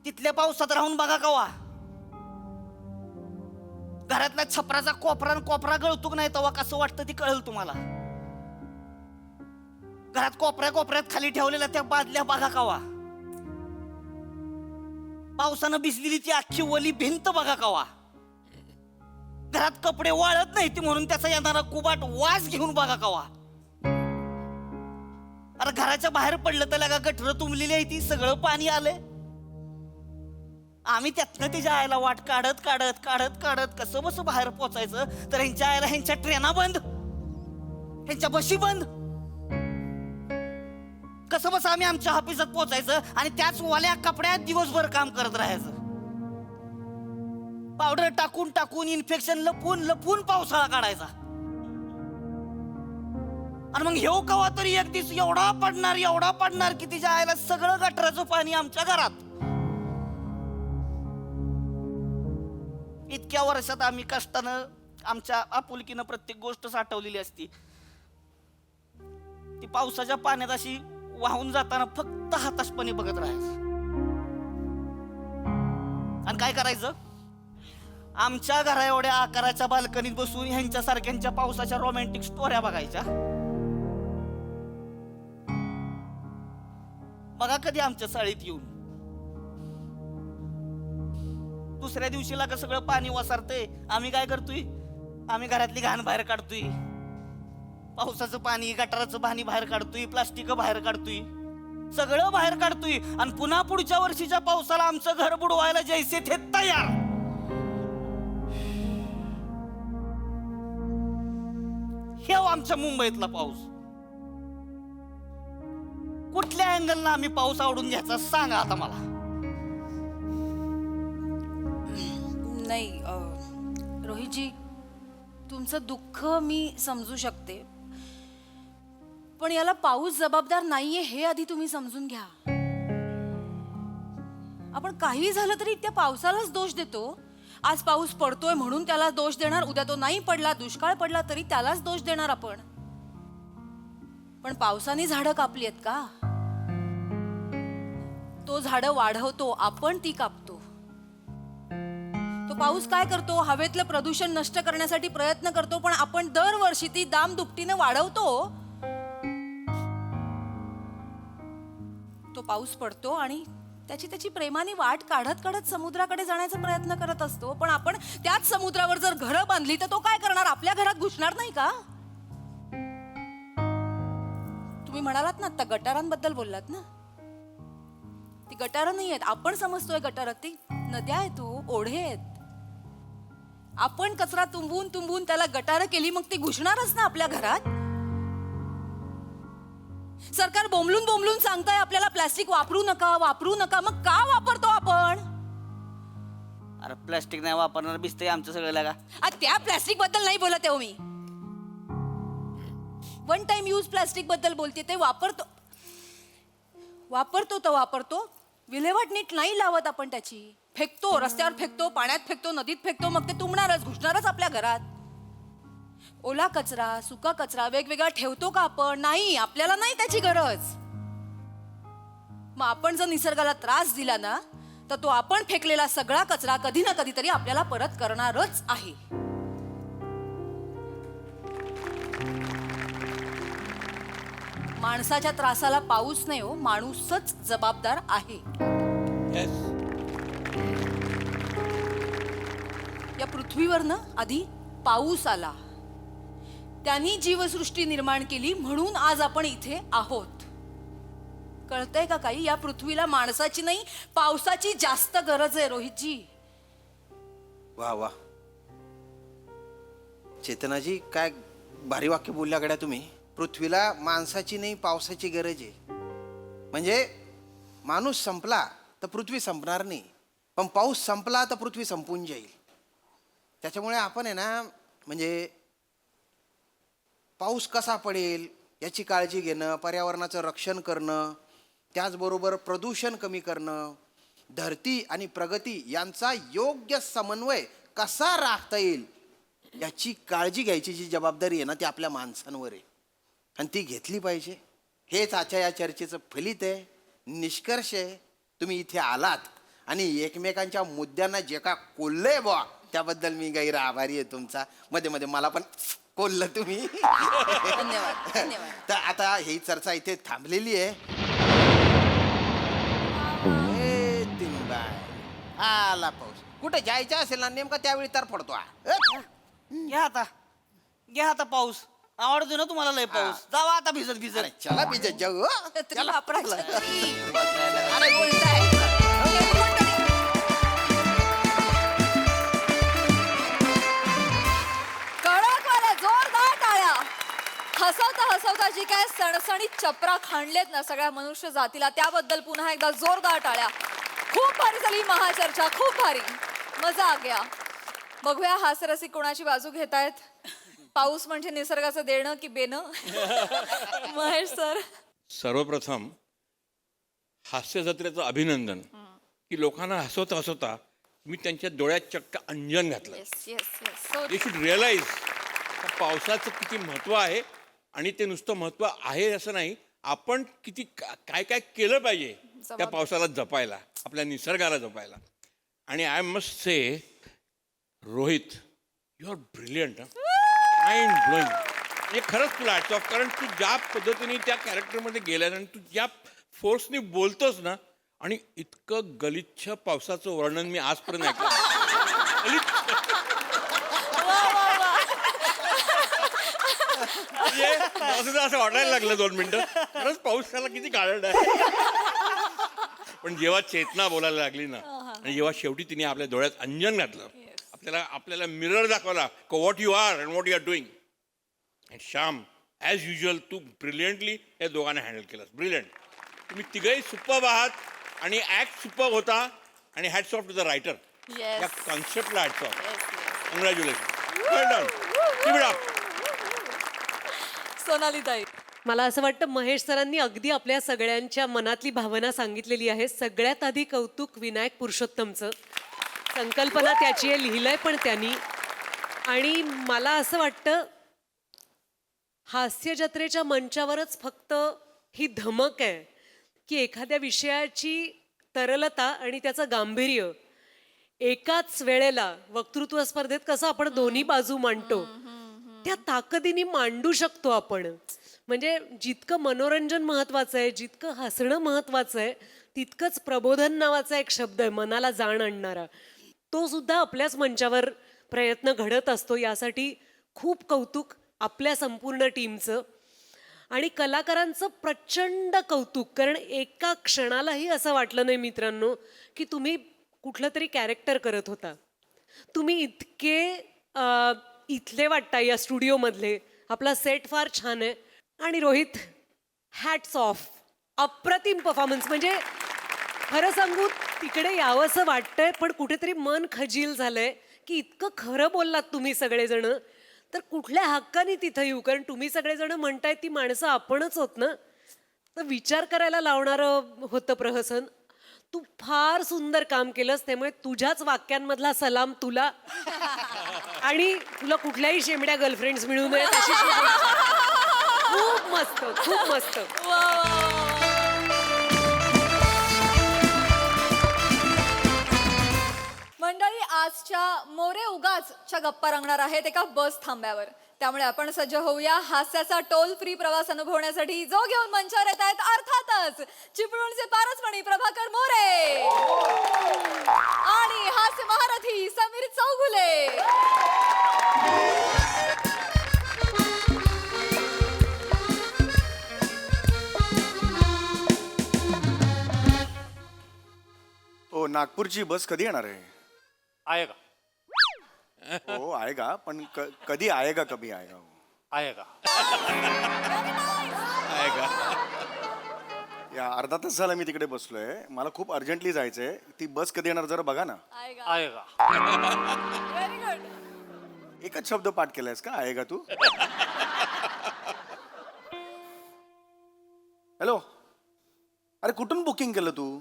तिथल्या पावसात राहून बघा कवा. घरातल्या छपराचा कोपरा गळतो की नाही तेव्हा कसं वाटतं ती कळेल तुम्हाला. घरात कोपऱ्यात खाली ठेवलेल्या त्या बादल्या बघा कवा. पावसानं भिजलेली ती अख्खी वली भिंत बघा कवा. घरात कपडे वाळत नाही ती म्हणून त्याचा येणारा कुबाट वास घेऊन बघा कवा. अरे घराच्या बाहेर पडलं तर लगा गटर तुंबलेली आहे ती, सगळं पाणी आलंय. आम्ही त्यातनं तिच्या आईला वाट काढत काढत काढत काढत कसं बस बाहेर पोचायचं तर ह्यांच्या आईला ह्यांच्या ट्रेना बंद, ह्यांच्या बशी बंद. कसं बस आम्ही आमच्या ऑफिसात पोचायचं आणि त्याच वाल्या कपड्यात दिवसभर काम करत राहायचं. पावडर टाकून टाकून इन्फेक्शन लपून लपून पावसाळा काढायचा. आणि मग हेव कवा तरी एक दिवस एवढा पडणार की तिच्या आईला सगळं गटराचं पाणी आमच्या घरात. इतक्या वर्षात आम्ही कष्टानं आमच्या आपुलकीनं प्रत्येक गोष्ट साठवलेली असती. ती पावसाच्या पाण्यात अशी वाहून जाताना फक्त हताशपणे बघत राहायचं. आणि काय करायचं, आमच्या घरा एवढ्या आकाराच्या बाल्कनीत बसून ह्यांच्या सारख्यांच्या पावसाच्या रोमॅन्टिक स्टोऱ्या बघायच्या. बघा कधी आमच्या चाळीत येऊन. दुसऱ्या दिवशीला का सगळं पाणी वसारतंय. आम्ही काय करतोय, आम्ही घरातली घाण बाहेर काढतोय, पावसाचं पाणी गटाराचं पाणी बाहेर काढतोय, प्लास्टिक बाहेर काढतोय, सगळं बाहेर काढतोय आणि पुन्हा पुढच्या वर्षीच्या पावसाला आमचं घर बुडवायला जैसे थे तयार. हे आमच्या मुंबईतला पाऊस. कुठल्या अँगलला आम्ही पाऊस आवडून घ्यायचा सांगा आता मला. नाही रोहितजी, तुमचं दुःख मी समजू शकते, पण याला पाऊस जबाबदार नाहीये हे आधी तुम्ही समजून घ्या. आपण काही झालं तरी त्या पावसालाच दोष देतो. आज पाऊस पडतोय म्हणून त्याला दोष देणार, उद्या तो नाही पडला, दुष्काळ पडला तरी त्यालाच दोष देणार आपण. पण पावसाने झाडं कापली आहेत का? तो झाडं वाढवतो, आपण ती कापतो. तो पाऊस काय करतो? हवेतलं प्रदूषण नष्ट करण्यासाठी प्रयत्न करतो, पण आपण दरवर्षी ती दामदुपटीने वाढवतो. तो पाऊस पडतो आणि त्याची प्रेमाने वाट काढत काढत समुद्राकडे जाण्याचा प्रयत्न करत असतो, पण आपण त्याच समुद्रावर जर घरं बांधली तर तो काय करणार? आपल्या घरात घुसणार नाही का? तुम्ही म्हणालात ना, आता गटारांबद्दल बोललात ना, ती गटारं नाही आहेत. आपण समजतोय गटारं, ती नद्या आहेत, ओढे आहेत. आपण कचरा तुंबून तुंबून त्याला गटारं केली, मग ती घुसणारच ना आपल्या घरात. सरकार बोंबलून बोंबलून सांगताय आपल्याला प्लास्टिक वापरू नका, वापरू नका. मग का वापरतो आपण? अरे प्लास्टिक नाही वापरणार भिजतंय आमचं सगळं लागा. त्या प्लास्टिक बद्दल नाही बोलत आहे मी. वन टाइम यूज प्लास्टिक बद्दल बोलते. ते वापरतो, विल्हेवाट नीट नाही लावत आपण त्याची. फेकतो, रस्त्यावर फेकतो, पाण्यात फेकतो, नदीत फेकतो, मग ते तुंबणारच, घुसणारच आपल्या घरात. ओला कचरा, सुका कचरा वेगवेगळा ठेवतो का आपण? नाही, आपल्याला नाही त्याची गरज. मग आपण जर निसर्गाला त्रास दिला ना, तर तो आपण फेकलेला सगळा कचरा कधी ना कधीतरी आपल्याला परत करणारच आहे. माणसाच्या त्रासाला पाऊस नाही हो, माणूसच जबाबदार आहे. या पृथ्वीवर आधी पाऊस आला, त्यांनी जीवसृष्टी निर्माण केली, म्हणून आज आपण इथे आहोत. कळतंय का काही? या पृथ्वीला माणसाची नाही, पावसाची जास्त गरज आहे रोहितजी. वा वा, चेतनाजी, काय भारी वाक्य बोलल्या गड्या तुम्ही. पृथ्वीला माणसाची नाही, पावसाची गरज आहे. म्हणजे माणूस संपला तर पृथ्वी संपणार नाही, पण पाऊस संपला तर पृथ्वी संपून जाईल. त्याच्यामुळे आपण आहे ना, म्हणजे पाऊस कसा पडेल याची काळजी घेणं, पर्यावरणाचं रक्षण करणं, त्याचबरोबर प्रदूषण कमी करणं, धरती आणि प्रगती यांचा योग्य समन्वय कसा राखता येईल याची काळजी घ्यायची जी जबाबदारी आहे ना, ती आपल्या माणसांवर आहे आणि ती घेतली पाहिजे. हेच आजच्या या चर्चेचं फलित आहे, निष्कर्ष आहे. तुम्ही इथे आलात आणि एकमेकांच्या मुद्द्यांना जे का कोल्लंय बुवा, त्याबद्दल मी गैर आभारी आहे तुमचा. मध्ये मध्ये मला पण कोल्लं तुम्ही. धन्यवाद, धन्यवाद. तर आता ही चर्चा इथे थांबलेली आहे. आला पाऊस. कुठे जायचं असेल ना, नेमका त्यावेळी तर पडतो. घ्या आता पाऊस. आवडतो ना तुम्हाला लय पाऊस. जावा आता भिजत भिजत. अरे चला भिजत जाऊ. छत्री वापरायची. अरे बोलताय. कडकवाल्या जोरदार टाळ्या. हसवता हसवता जी काय सणसणीत चपरा खाणलेत ना सगळ्या मनुष्य जातीला, त्याबद्दल पुन्हा एकदा जोरदार टाळ्या. खूप भारी झाली महाचर्चा, खूप भारी, मजा आ गया. बघूया हास्यरसिक कोणाची बाजू घेतायत. पाऊस म्हणजे निसर्गाचं देणं की बेणं? महेश सर. सर्वप्रथम हास्य जत्रेचं अभिनंदन की लोकांना हसवता हसवता मी त्यांच्या डोळ्यात चक्क अंजन घातलं. Yes yes yes. They should realise पावसाचं किती महत्त्व आहे आणि ते नुसतं महत्त्व आहे असं नाही, आपण किती काय काय केलं पाहिजे त्या पावसाला जपायला, आपल्या निसर्गाला जपायला. आणि I must say Rohit, you are brilliant. Mind blowing. म्हणजे खरंच तुला हॅट्स ऑफ, कारण तू ज्या पद्धतीने त्या कॅरेक्टरमध्ये गेलास आणि तू ज्या फोर्सनी बोलतोस ना आणि इतकं गलिच्छ पावसाचं वर्णन मी आजपर्यंत ऐकलं नाही. म्हणजे मला सुद्धा असं वाटायला लागलं 2 मिनिटं खरंच पाऊस त्याला किती गाळण आहे. पण जेव्हा चेतना बोलायला लागली ना आणि जेव्हा शेवटी तिने आपल्या डोळ्यात अंजन घातलं, आपल्याला मिरर दाखवला what you are and what you are doing. And Shyam as usual तू ब्रिलियंटली या दोघांना हँडल केलंस. ब्रिलियंट. तुम्ही तिघही सुपर्ब आहात आणि ऍक्ट सुपर्ब होता आणि hats off to the writer. Yes. या कॉन्सेप्टला hats off. Yes, yes. Congratulation. Well done. Keep it up. Sonali tai. मला असं वाटतं महेश सरांनी अगदी आपल्या सगळ्यांच्या मनातली भावना सांगितलेली आहे. सगळ्यात आधी कौतुक विनायक पुरुषोत्तमचं. संकल्पना त्याची आहे, लिहिलंय पण त्यांनी. आणि मला असं वाटतं हास्य जत्रेच्या मंचावरच फक्त ही धमक आहे की एखाद्या विषयाची तरलता आणि त्याचं गांभीर्य एकाच वेळेला वक्तृत्व स्पर्धेत कसं आपण दोन्ही बाजू मांडतो त्या ताकदीने मांडू शकतो आपण. म्हणजे जितकं मनोरंजन महत्वाचं आहे, जितकं हसणं महत्वाचं आहे, तितकंच प्रबोधन नावाचा एक शब्द आहे मनाला जाण आणणारा, तो सुद्धा आपल्याच मंचावर प्रयत्न घडत असतो. यासाठी खूप कौतुक आपल्या संपूर्ण टीमचं आणि कलाकारांचं प्रचंड कौतुक. कारण एका क्षणालाही असं वाटलं नाही मित्रांनो की तुम्ही कुठलं तरी कॅरेक्टर करत होता. तुम्ही इतके इथले वाटता या स्टुडिओमधले. आपला सेट फार छान आहे. आणि रोहित, हॅट्स ऑफ. अप्रतिम परफॉर्मन्स. म्हणजे खरं सांगू तिकडे यावंसं वाटतंय पण कुठेतरी मन खजील झालंय की इतकं खरं बोललात तुम्ही सगळेजण, तर कुठल्या हक्काने तिथं येऊ. कारण तुम्ही सगळेजण म्हणताय ती माणसं आपणच होत ना. तर विचार करायला लावणारं होतं प्रहसन. तू फार सुंदर काम केलंस, त्यामुळे तुझ्याच वाक्यांमधला सलाम तुला. आणि तुला कुठल्याही शेमड्या गर्लफ्रेंड्स मिळू नयेत अशी शुभेच्छा. खूप मस्त, खूप मस्त. मंडळी, आजच्या मोरे उगाचच्या गप्पा रंगणार आहेत एका बस थांब्यावर. त्यामुळे आपण सज्ज होऊया हास्याचा टोल फ्री प्रवास अनुभवण्यासाठी. जो घेऊन मंचावर येत आहेत अर्थातच चिपळूणचे पारसमणी प्रभाकर मोरे आणि हास्य महारथी समीर चौगुले. ओ, नागपूरची बस कधी येणार आहे? आएगा हो आएगा, पण कधी आएगा, कभी आएगा? आएगा. आहे का? या अर्धा तास झाला मी तिकडे बसलोय. मला खूप अर्जंटली जायचंय. ती बस कधी येणार जरा बघा ना. आएगा. Very good. एकच शब्द पाठ केलायस का, आएगा तू? हॅलो, अरे कुठून बुकिंग केलं तू?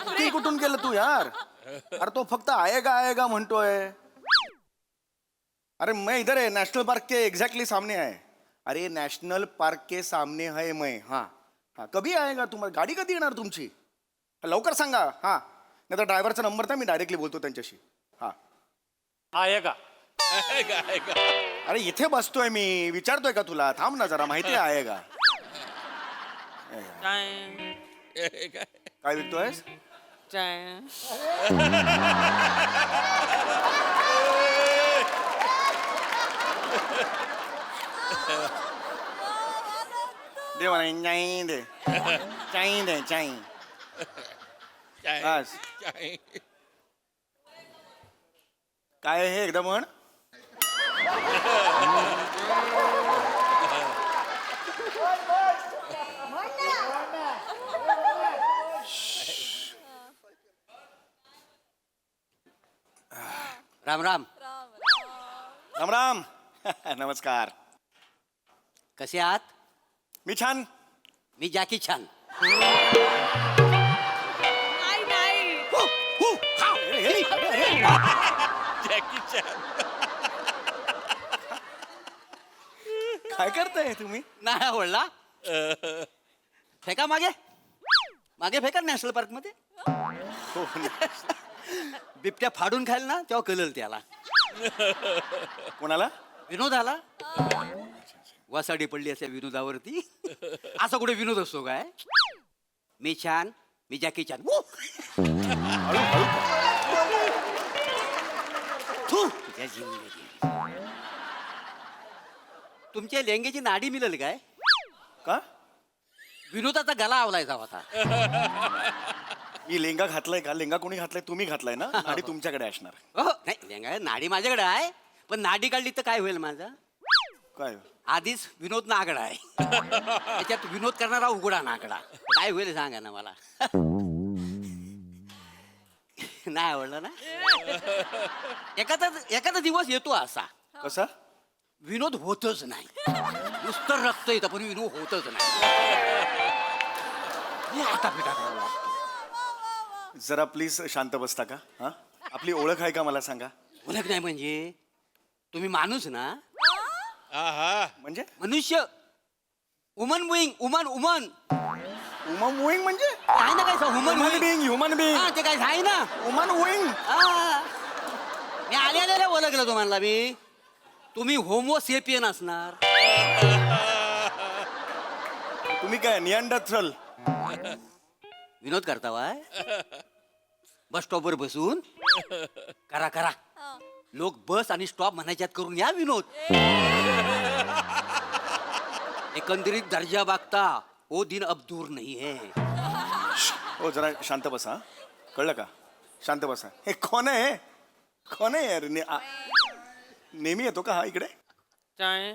बुकिंग कुठून केलं तू यार? अरे तो फक्त आएगा आएगा म्हणतोय. अरे मैं इधर है, नेशनल पार्क के एग्जैक्टली सामने है. अरे नेशनल पार्क के सामने है मैं. हाँ हाँ, कभी आएगा तुम्हाला? गाडी कधी येणार तुमची? लवकर सांगा. हां, नाही तर ड्रायव्हरचा नंबर द्या, मी डायरेक्टली बोलतो त्यांच्याशी. हां. आएगा. आहे का? आहे का? अरे इथे बसतोय मी, विचारतोय का तुला? थांब ना जरा, माहिती आहे आएगा. आहे का? काय विकतोयस? दे मला चाई दे, चाई दे, चाई. चाय. बस. चाय. काय हे एकदा म्हण. राम राम. राम राम. नमस्कार. कसे आहात? मी छान. मी जॅकी छान. नाही नाही. Jackie Chan. काय करताय तुम्ही? नाही आवडला. फेका मागे मागे फेका नॅशनल पार्क मध्ये. बिबट्या फाडून खायला ना तेव्हा कळलं त्याला. कोणाला? विनोदाला. वसाडी पडली असेल विनोदावरती. असा कुठे विनोद असतो काय? मी छान, मी जॅकी छान. थू, तुझ्या जिंदगी. तुमच्या लेंग्याची नाडी मिळेल काय? का विनोदाचा गला आवलायचा होता. मी लेंगा घातलाय का? लेंगा कोणी घातलाय? तुम्ही घातलाय ना? आणि तुमच्याकडे असणार. हो नाही, लेंगा नाडी माझ्याकडे आहे, पण नाडी काढली तर काय होईल माझा? काय आधीच विनोद नागडा आहे, त्याच्यात विनोद करणारा उघडा नागडा. काय होईल सांगा ना मला. नाही आवडलं ना? एखादा दिवस येतो असा कसा? विनोद होतच नाही. नुसतं रक्त येतं पण विनोद होतच नाही. हे आटापिटा करावं लागतं. जरा प्लीज शांत बसता का? हा, आपली ओळख आहे का मला सांगा? ओळख नाही म्हणजे तुम्ही माणूस ना? आहा. म्हणजे मनुष्य. उमन बुईंग, उमन उमन उमा मुईंग म्हणजे आहे ना काय? हुमन ह्युमन बिईंग हा ते काय आहे ना? उमन मुईंग. हा. मी आलेल्या ओळखलं तुम्हाला मी. तुम्ही होमोसेपियन असणार. तुम्ही काय निअँडरथल? विनोद करता वाय? बस स्टॉपवर बसून करा करा. लोक बस आणि स्टॉप म्हणायच्यात करून या विनोद. एकंदरीत दर्जा बागता ओ दिन अब दूर नहीं है. हो जरा शांत बसा. हा? कळलं का? शांत बसा. हे कोण आहे? कोण आहे यार? नेहमी येतो का हा इकडे? चाय.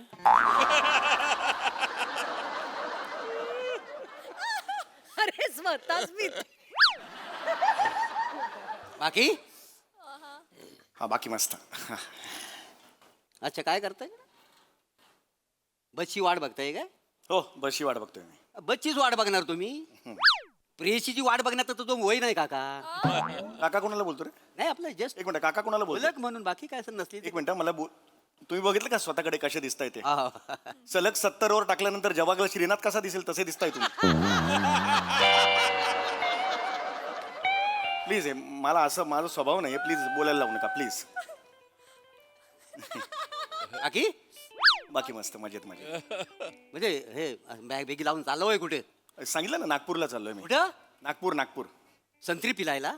अरे स्वतःच मी बाकी हा बाकी मस्त. अच्छा काय करताय? बसची वाट बघताय काय? हो बसची वाट बघतोय मी. बसचीच वाट बघणार तुम्ही? प्रेयसीची वाट बघण्यात तर तो वय नाही काका. काका कोणाला बोलतो रे? नाही आपलं जस्ट एक मिनिट, काका कोणाला बोलतो? ओळख म्हणून, बाकी काय असं नसली. एक मिनिट मला बोल. तुम्ही बघितलं का स्वतःकडे कसे दिसताय ते? हा. सलग 70 वर टाकल्यानंतर जवागला श्रीनाथ कसा दिसेल तसे दिसताय तुम्ही. प्लीज मला असं माझा स्वभाव नाही. प्लीज बोलायला लावू नका प्लीज. बाकी बाकी मस्त मजेत मजेत. म्हणजे हे बॅग बेगी लावून चाललो आहे कुठे? सांगितलं ना नागपूरला चाललोय मी. कुठं? नागपूर नागपूर. संत्री पिलायला?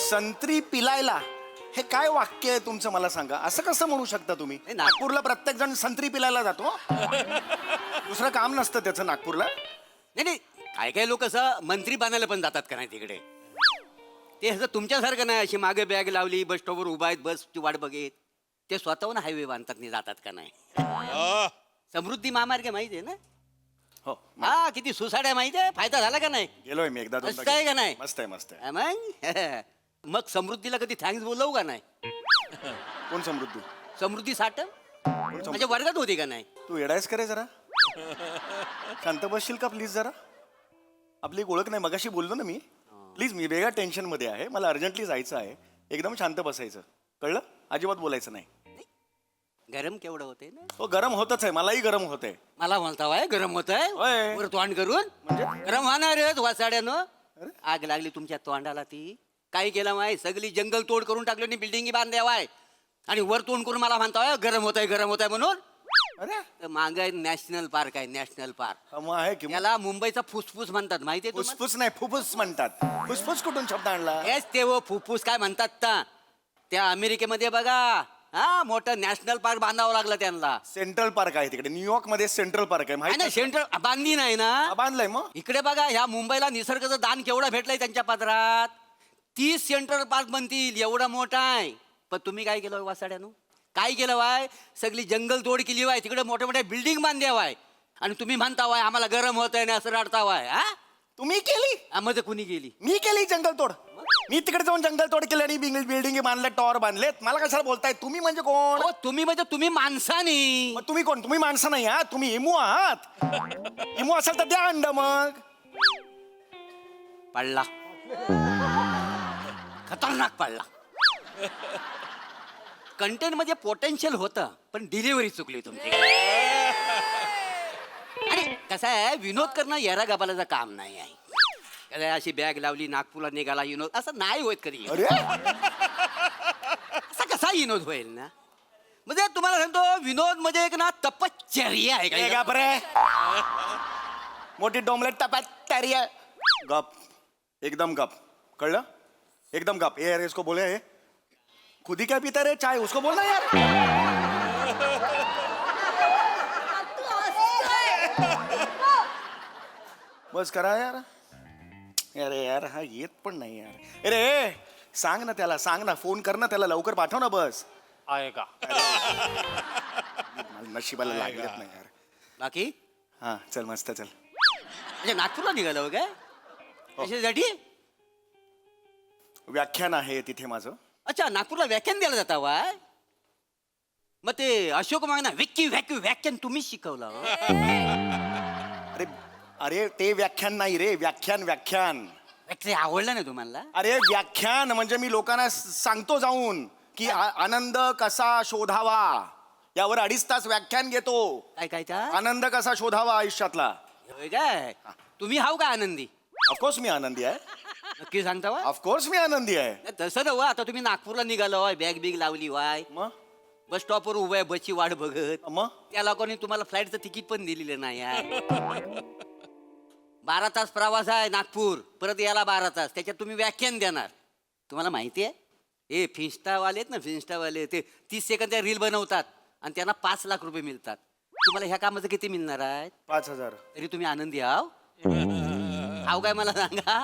संत्री पिलायला हे काय वाक्य आहे तुमचं? मला सांगा, असं कसं म्हणू शकता तुम्ही? नाही, नागपूरला प्रत्येक जण संत्री पिलायला जातो. दुसरं काम नसतं त्याचं नागपूरला. नाही नाही, काय काय लोक असं मंत्री बनायला पण जातात का नाही तिकडे? ते असं तुमच्यासारखं नाही अशी मागे बॅग लावली बस स्टॉपवर उभा आहेत बसची वाट बघेत. ते स्वतःहून हायवे बांधतात नाही जातात का नाही? आ. समृद्धी महामार्ग माहिती आहे ना? हो हा किती सुसाट आहे माहिती आहे? फायदा झाला का नाही? गेलोय मी एकदा मस्त आहे का नाही? मस्त आहे मस्त आहे. हा मग मग समृद्धीला कधी थँक्स बोलवू का नाही? कोण समृद्धी? समृद्धी साठ म्हणजे वर्गात होती का नाही? तू येडायस करे जरा. शांत बसशील का प्लीज जरा? आपली एक ओळख नाही, मगाशी बोललो ना मी. प्लीज मी वेगळ्या टेन्शन मध्ये आहे, मला अर्जंटली जायचं आहे. एकदम शांत बसायचं, कळलं? अजिबात बोलायचं नाही. गरम केवढं होते ना? हो गरम होतच आहे, मलाही गरम होत आहे. मला म्हणता वाय गरम होत आहे? होय. वर तोंड करून म्हणजे? गरम होणारच वासाड्यानं. आग लागली तुमच्या तोंडाला ती. काय केलं माय? सगळी जंगल तोड करून टाकलं, बिल्डिंगी बांधल्यावाय आणि वर तोंड करून मला म्हणता गरम होत आहे म्हणून. अरे माग नॅशनल पार्क आहे, नॅशनल पार्क. मग आहे की मग? त्याला मुंबईचा फुसफुस म्हणतात माहितीये तुम्हाला? फुसफुस नाही फुफ्फुस म्हणतात. फुसफुस कुठून शब्द आणला? हेच ते व फुफ्फुस काय म्हणतात ना. त्या अमेरिकेमध्ये बघा हा मोठं नॅशनल पार्क बांधावं लागलं त्यांना. सेंट्रल पार्क आहे तिकडे, न्यूयॉर्क मध्ये सेंट्रल पार्क आहे माहिती नाही सेंट्रल बांधली नाही ना. बांधलंय मग. इकडे बघा ह्या मुंबईला निसर्गाचं दान केवढं भेटलंय त्यांच्या पदरात. 30 सेंट्रल पार्क बनतील एवढा मोठा आहे. पण तुम्ही काय केलं वासाड्यानं? काय केलं वाय? सगळी जंगल तोड केली वाय, तिकडे मोठ्या मोठ्या बिल्डिंग बांधल्या वाय आणि तुम्ही म्हणता वाय आम्हाला गरम होत आहे ना असं रडता वाय. हा तुम्ही केली? मध्ये कुणी गेली? मी केली जंगल तोड. मी तिकडे जाऊन जंगल तोड केली आणि बिल्डिंग बांधल्या, टॉवर बांधलेत. मला कशाला बोलताय? तुम्ही म्हणजे कोण? हो तुम्ही म्हणजे तुम्ही माणसानी. मग तुम्ही कोण? तुम्ही माणसं नाही आहात, तुम्ही इमू आहात. इमू असेल तर द्या अंड मग. पडला, खतरनाक पडला. कंटेंट मध्ये पोटेन्शियल होतं पण डिलिव्हरी चुकली तुमची. आणि कसं आहे विनोद करणं येरा गबालाचं काम नाही आहे. कसं आहे, अशी बॅग लावली नागपूरला निघाला विनोद असं नाही होत कधी. अरे असा कसा विनोद होईल ना? म्हणजे तुम्हाला सांगतो विनोद म्हणजे एक ना तपश्चर्या आहे ए, का गप रे मोठी डोमलेट टपात तयारी आहे गप एकदम गप कळलं एकदम गप ए अरे इसको बोले है खुद ही क्या पीता रे चाय उसको बोलना यार बस करा यार अरे यार हा येत पण नाही यार अरे सांग ना त्याला सांग ना फोन कर ना त्याला लवकर पाठव ना बस आएगा मला नशिबाला लागलेत नाही यार बाकी हा चल मस्त चल म्हणजे नागपूरला निघालं हो काय कशासाठी व्याख्यान आहे तिथे माझं अच्छा नागपूरला व्याख्यान द्यायला जाता वाय मग ते अशोक मागना व्याख्यान तुम्हीच शिकवलं हो. अरे अरे ते व्याख्यान नाही रे व्याख्यान व्याख्यान ते आवडलं नाही तुम्हाला अरे व्याख्यान म्हणजे मी लोकांना सांगतो जाऊन की आनंद कसा शोधावा यावर 2.5 तास व्याख्यान घेतो काय काय त्या आनंद कसा शोधावा आयुष्यातला होय काय तुम्ही हाव का आनंदी ऑफकोर्स मी आनंदी आहे नक्की सांगता वा ऑफकोर्स मी आनंदी आहे नाही, तसं नव्ह आता तुम्ही नागपूरला निघालो वाय बॅग बिग लावली वाय मग बस स्टॉपवर उभं आहे बसची वाट बघत मग त्या लोकांनी तुम्हाला फ्लाईटचं तिकीट पण दिलेलं नाही आहे 12 तास प्रवास आहे नागपूर परत याला 12 तास त्याच्यात तुम्ही व्याख्यान देणार तुम्हाला माहिती आहे हे फिन्स्टावाले आहेत ना फिन्स्टावाले ते 30 सेकंदच्या रील बनवतात आणि त्यांना 5 लाख रुपये मिळतात तुम्हाला ह्या कामाचं किती मिळणार आहे 5,000 तरी तुम्ही आनंदी आहो आहो काय मला सांगा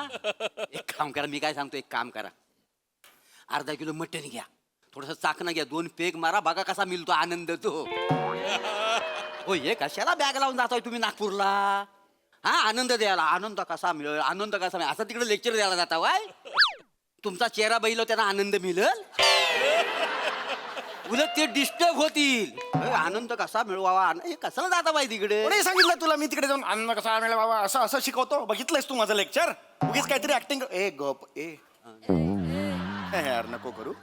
एक काम करा मी काय सांगतो एक काम करा अर्धा किलो मटण घ्या थोडस चाकणं घ्या 2 पेग मारा बघा कसा मिळतो आनंद तो हो हे कशाला बॅग लावून जातोय तुम्ही नागपूरला हा आनंद द्यायला आनंद कसा मिळेल आनंद कसा मिळेल असं तिकडे लेक्चर द्यायला जाता वाय तुमचा चेहरा बघितला त्यांना आनंद मिळेल उलट ते डिस्टर्ब होतील आनंद कसा मिळवावा हे कशाला जाता बाई तिकडे कोणी सांगितलं तुला मी तिकडे जाऊन आनंद कसा मिळेल बाबा असं असं शिकवतो बघितलंयस तू माझं लेक्चर उगीच काहीतरी ऍक्टिंग ए गप ए हे यार नको करू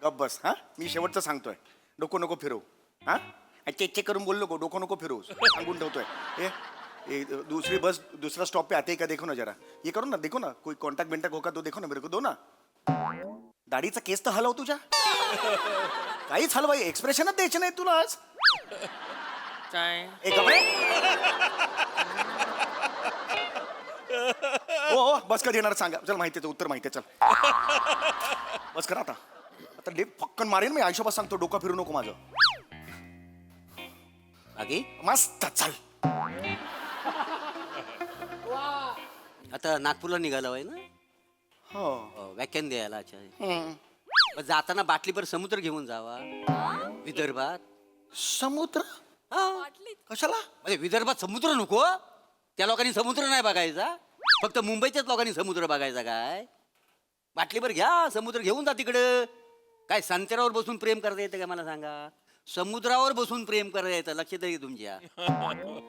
गप बस हा मी शेवटचं सांगतोय डोकं नको फिरवू हा चेक चेक करून बोल नको डोकं नको फिरवू सांगून ठेवतोय ए दूसरी बस दूसरा स्टॉप पे आते ही का देखो ना जरा ये करो ना देखो ना कोई कॉन्टैक्ट बिंटैक्ट होगा तो देखो ना मेरे को दो ना दाढीचा केस तर हलव तुझ्या काहीच हलवाई एक्सप्रेशनच द्यायचे नाही तुला आज ए गप रे. हो बस कधी येणार सांगा चल माहिती आहे उत्तर माहिती आहे चल बस करा आता डेप फक्कन मारेन मी आयुष्यभर सांगतो डोकं फिरू नको माझं बाकी मस्त चल आता नागपूरला निघाला आहे ना हो व्याख्यान द्यायला अच्छा मग जाताना बाटलीभर समुद्र घेऊन जावा विदर्भात समुद्र हा. कशाला म्हणजे विदर्भात समुद्र नको त्या लोकांनी समुद्र नाही बघायचा फक्त मुंबईच्याच लोकांनी समुद्र बघायचा काय बाटलीभर घ्या समुद्र घेऊन जा तिकडं काय संत्र्यावर बसून प्रेम करता येतं का मला सांगा समुद्रावर बसून प्रेम करता येतं लक्षात आहे तुमच्या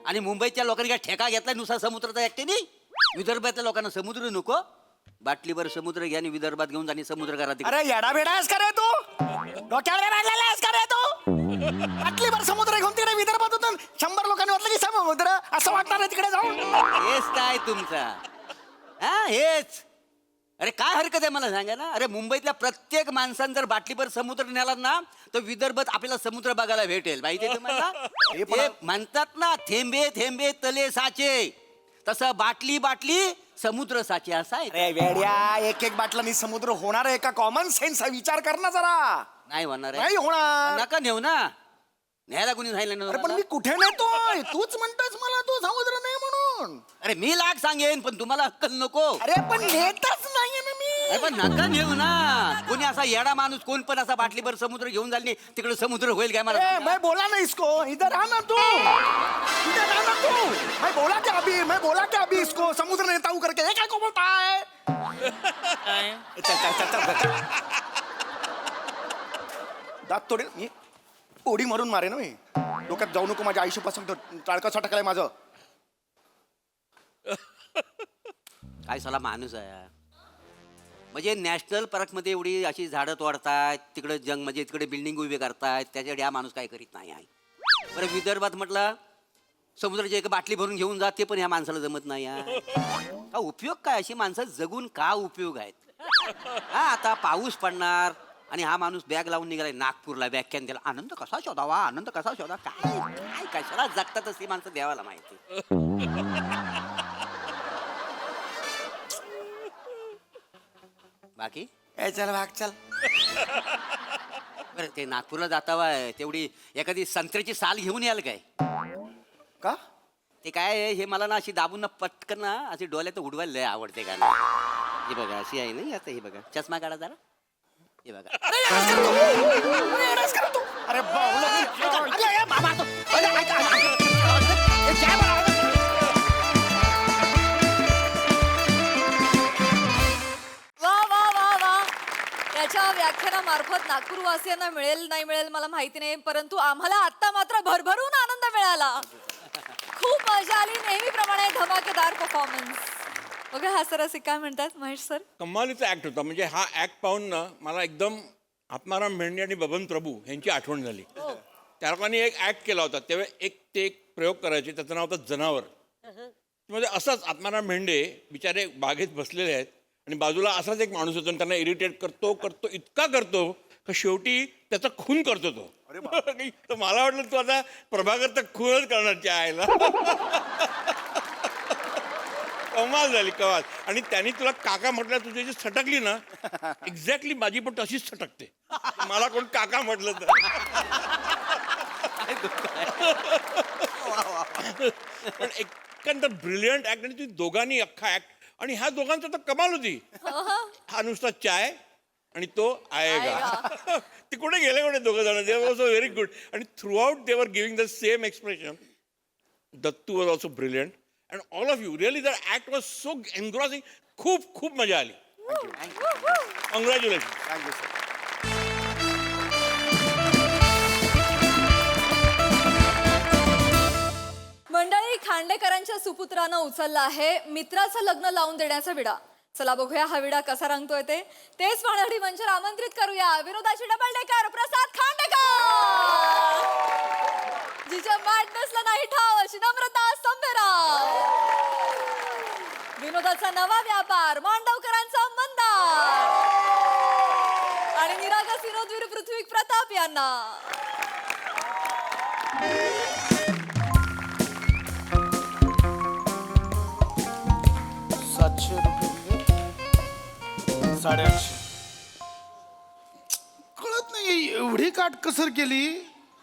आणि मुंबईच्या लोकांनी काय ठेका घेतलाय नुसार समुद्राचा एकट्याने विदर्भातल्या लोकांना समुद्र नको बाटलीभर समुद्र घ्या आणि विदर्भात घेऊन जाणे समुद्र करा तिकडे अरे येडा बेडा आहेस का रे तू डोक्यावर बांधलेला आहेस का रे तू बाटलीभर समुद्र घेऊन तिकडे विदर्भात होतो 100 लोकांनी वाटलं की समुद्र असं वाटणार आहे तिकडे जाऊन हेच काय तुमचा हा हेच अरे काय हरकत आहे मला सांगा ना अरे मुंबईतल्या प्रत्येक माणसानं जर बाटलीभर समुद्र नेला ना तर विदर्भात आपल्याला समुद्र बघायला भेटेल माहिती तुम्हाला ते म्हणतात ना थेंबे थेंबे तले साचे तसं बाटली बाटली समुद्र साचे असा आहे अरे वेड्या एक बाटलानी समुद्र होणार आहे का कॉमन सेन्स विचार कर ना जरा नाही होणार आहे नाही होणार नका नेऊ ना न्यायला कोणी सांगितलं अरे पण तुम्हाला? मी कुठे नेतोय तूच म्हणतोस मला तू समुद्र नाही म्हणून अरे मी लाख सांगेन पण तुम्हाला अक्कल नको अरे पण नेतच नाहीये ना मी अरे पण नका नेऊ ना कोणी असा येडा माणूस कोण पण असा बाटलीभर समुद्र घेऊन जाईल तिकडे समुद्र होईल काय मला ए, सांगा? मैं बोला ना इसको इधर आना तू इधर आना तू मैं बोला क्या अभी इसको समुद्र नेता हूं करके ये क्या को बोलता है चल दात तोडे मी पोडी मारून मारे ना मी डोक्यात जाऊ नको माझ्या आयुष्यापासून टाळका सटकलाय माझं काय साला माणूस आहे म्हणजे नॅशनल पार्कमध्ये एवढी अशी झाडं तोडतायत तिकडे जंग म्हणजे तिकडे बिल्डिंग उभे करतायत त्याच्याकडे हा माणूस काय करीत नाही आहे बरं विदर्भात म्हटलं समुद्राची एक बाटली भरून घेऊन जात ते पण ह्या माणसाला जमत नाही आहे का उपयोग काय अशी माणसं जगून का उपयोग आहेत हा आता पाऊस पडणार आणि हा माणूस बॅग लावून निघालाय नागपूरला व्याख्यान द्यायला. आनंद कसा शोधावा, आनंद कसा शोधा, काय काय कशाला जगतात असली माणसं देवाला माहिती. बाकी चल भाग चल. बरं ते नागपूरला जातावा तेवढी एखादी संत्र्याची साल घेऊन याल काय? का ते काय आहे, हे मला ना अशी दाबून ना पटकन ना अशी डोळ्यात उडवायला लय आवडते का ना. हे बघा अशी आहे ना आता, हे बघा चष्मा काढा जरा, हे बघा. अरे बाबा वा वा वा वा त्याच्या व्याख्यानामार्फत नागपूरवासियांना मिळेल नाही मिळेल मला माहिती नाही, परंतु आम्हाला आता मात्र भरभरून आनंद मिळाला. खूप मजा आली. नेहमीप्रमाणे धमाकेदार परफॉर्मन्स. बघा हा सर असे काय म्हणतात महेश सर. कमालीचा ऍक्ट होता. म्हणजे हा ऍक्ट पाहून ना मला एकदम आत्माराम भेंडे आणि बबन प्रभू यांची आठवण झाली. त्या लोकांनी एक ऍक्ट केला होता तेव्हा एक प्रयोग करायचे, त्याचं नाव होतं जनावर. म्हणजे असंच आत्माराम भेंडे बिचारे बागेत बसलेले आहेत आणि बाजूला असाच एक माणूस होतो आणि त्यांना इरिटेट करतो इतका करतो का शेवटी त्याचा खून करतो तो. तर मला वाटलं तू आता प्रभाकर तर खूनच करण्याची आहे. कमाल झाली कमाल. आणि त्यांनी तुला काका म्हटलं, तुझी जी सटकली ना एक्झॅक्टली माझी पण तशीच सटकते. मला कोण काका म्हटलं तर. पण एकंदर ब्रिलियंट ऍक्ट आणि तुम्ही दोघांनी अख्खा ऍक्ट. आणि ह्या दोघांचा तर कमाल होती. हा नुसता चाय आणि तो आएगा. ते कुठे गेले कुठे दोघं जण. They was very good. आणि throughout they were giving the same expression. Dattu was also brilliant and all of you really that act was so engrossing. खूप खूप मजा आली. कॉंग्रॅच्युलेशन. Thank you sir. मंडळी खांडेकरांच्या सुपुत्रानं उचलला आहे मित्राचं लग्न लावून देण्याचा विडा. चला बघूया हा विडा कसा रंगतोय ते. तेच पाहण्यासाठी मंचावर आमंत्रित करूया विनोदाची डबल डेकर प्रसाद खांडेकर, जिच्या मॅडनेसला नाही ठाव अशी नम्रता संभेराव, विनोदाचा नवा व्यापार मांडवकरांचा मंदार आणि निरागस विनोदवीर पृथ्वी प्रताप यांना. ₹700 कळत नाही एवढी काटकसर केली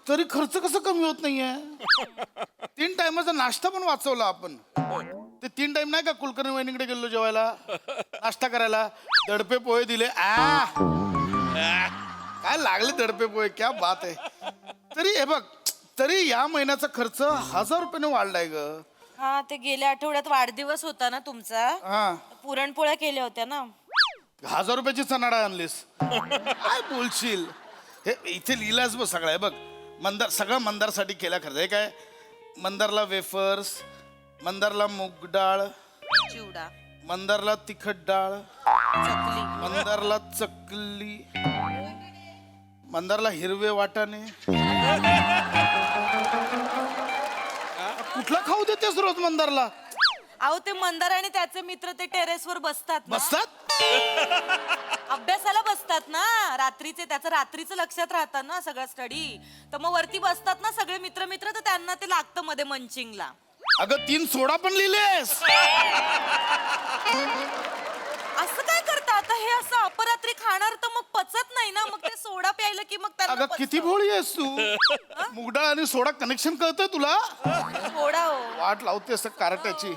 तरी खर्च कसं कमी होत नाहीये. 3 टायमाचा नाश्ता पण वाचवला आपण. ते 3 टाइम नाही का कुलकर्णी वहिनीकडे गेलो जेवायला नाश्ता करायला, दडपे पोहे दिले. काय लागले दडपे पोहे, क्या बात आहे. तरी हे बघ, तरी या महिन्याचा खर्च ₹1000 वाढलाय ग. हा ते गेल्या आठवड्यात वाढदिवस होता ना तुमचा, हा पुरणपोळ्या केल्या होत्या ना. ₹1000 चणाडा आणलीस. काय बोलशील. हे इथे लिहिलास बघ सगळं. हे बघ मंदार, सगळं मंदारसाठी केला खर्च. हे काय, मंदारला वेफर्स, मंदारला मूग डाळ, चिवडा, मंदारला तिखट डाळ, चकली, मंदारला चकली, मंदारला हिरवे वाटाणे. कुठला खाऊ देतेस रोज मंदारला. अहो ते मंदार आणि त्याचे मित्र ते टेरेसवर बसतात ना. बसतात अभ्यासाला बसतात ना रात्रीचे. त्याचं रात्रीचं लक्षात राहतं ना सगळं स्टडी. तर मग वरती बसतात ना सगळे मित्र मित्र, तर त्यांना ते लागतं मध्ये मंचिंगला. अगं 3 सोडा पण लिहिलेस. असं काय करता आता. हे असं अपरात्री खाणार तर मग पचत नाही ना. मग ते सोडा प्यायलं की मग त्यांना अगं किती पचतं. भोळी आहेस तू. मुगडाळ आणि सोडा कनेक्शन कळतंय तुला. सोडा हो. वाट लावतेस कारट्याची.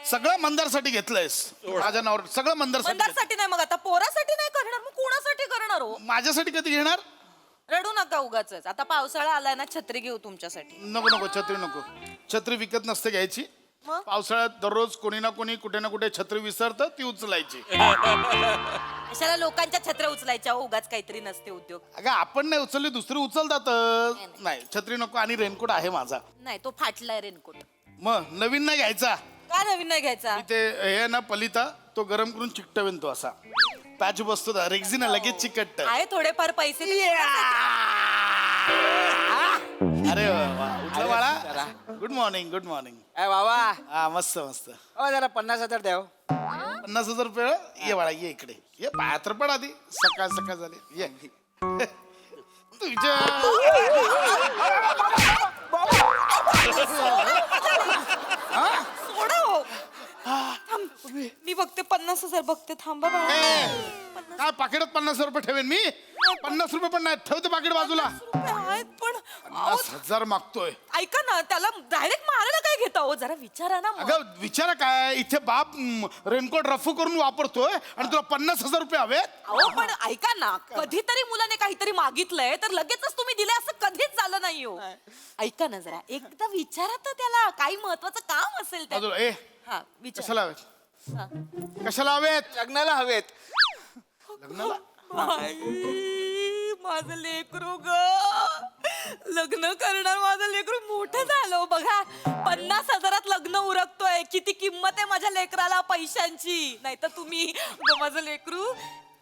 सगळं मंदारसाठी घेतलंयस. माझ्या नावावर सगळं मंदारसाठी. मंदारसाठी नाही मग आता पोरासाठी नाही करणार मग कोणासाठी करणार हो. माझ्यासाठी कधी घेणार. रडू नका उगाचच. आता पावसाळा आलाय ना, छत्री घेऊ तुमच्यासाठी. नको नको छत्री नको. छत्री विकत नसते घ्यायची. मग? पावसाळ्यात दररोज कोणी ना कोणी कुठे ना कुठे छत्री विसरतं, ती उचलायची. कशाला लोकांच्या छत्र्या उचलायच्या हो, उगाच काहीतरी नसते उद्योग. अगं आपण नाही उचलली दुसरी उचलतात. नाही छत्री नको. आणि रेनकोट आहे माझा. नाही तो फाटलाय रेनकोट. मग नवीन नाही घ्यायचा. का नवीन नाही घ्यायचा. ते हे ना पलिता, तो गरम करून चिकटवेन तो असा पॅच बसतो. रेक्झिना लगेच चिकटत. आहे थोडेफार पैसे. अरे वा, उठला बाळा गुड मॉर्निंग गुड मॉर्निंग. ए बाबा हा मस्त मस्त. जरा 50,000 द्या हो. 50,000 रुपये. ये बाळा ये इकडे ये. पाया तर पड आधी. सकाळ सकाळ झाली ये. तुझ्या सोडा हो. थांब. मी बघते 50,000 बघते थांबा बाळा. काय पाकिटात 50 रुपये ठेवेन मी? 50 रुपये पण नाही. ठेवते पाकिट बाजूला. रुपये आहेत पण अहो, 50,000 मागतोय. ऐका ना त्याला डायरेक्ट मारायला काय घेता हो जरा विचारा ना मग. अगं विचारा काय इथे बाप रेनकोट रफू करून वापरतोय आणि तुला 50,000 रुपये हवेत? अहो पण ऐका ना कधीतरी मुलाने काहीतरी मागितलंय तर लगेचच तुम्ही दिले असं कधीच झालं नाही हो. ऐका ना जरा एकदा विचारा तर त्याला काही महत्वाचं काम असेल त्या. बाजूला ए हा विचार कशाला हवेत? हा. कशाला हवेत? लग्नाला हवेत. लग्नाला? बाई, माझं लेकरू ग लग्न करणार माझं लेकरू मोठं झालं हो बघा. 50,000 लग्न उरकतोय. किती किंमत आहे माझ्या लेकराला पैशांची. नाही तर तुम्ही ग माझं लेकरू.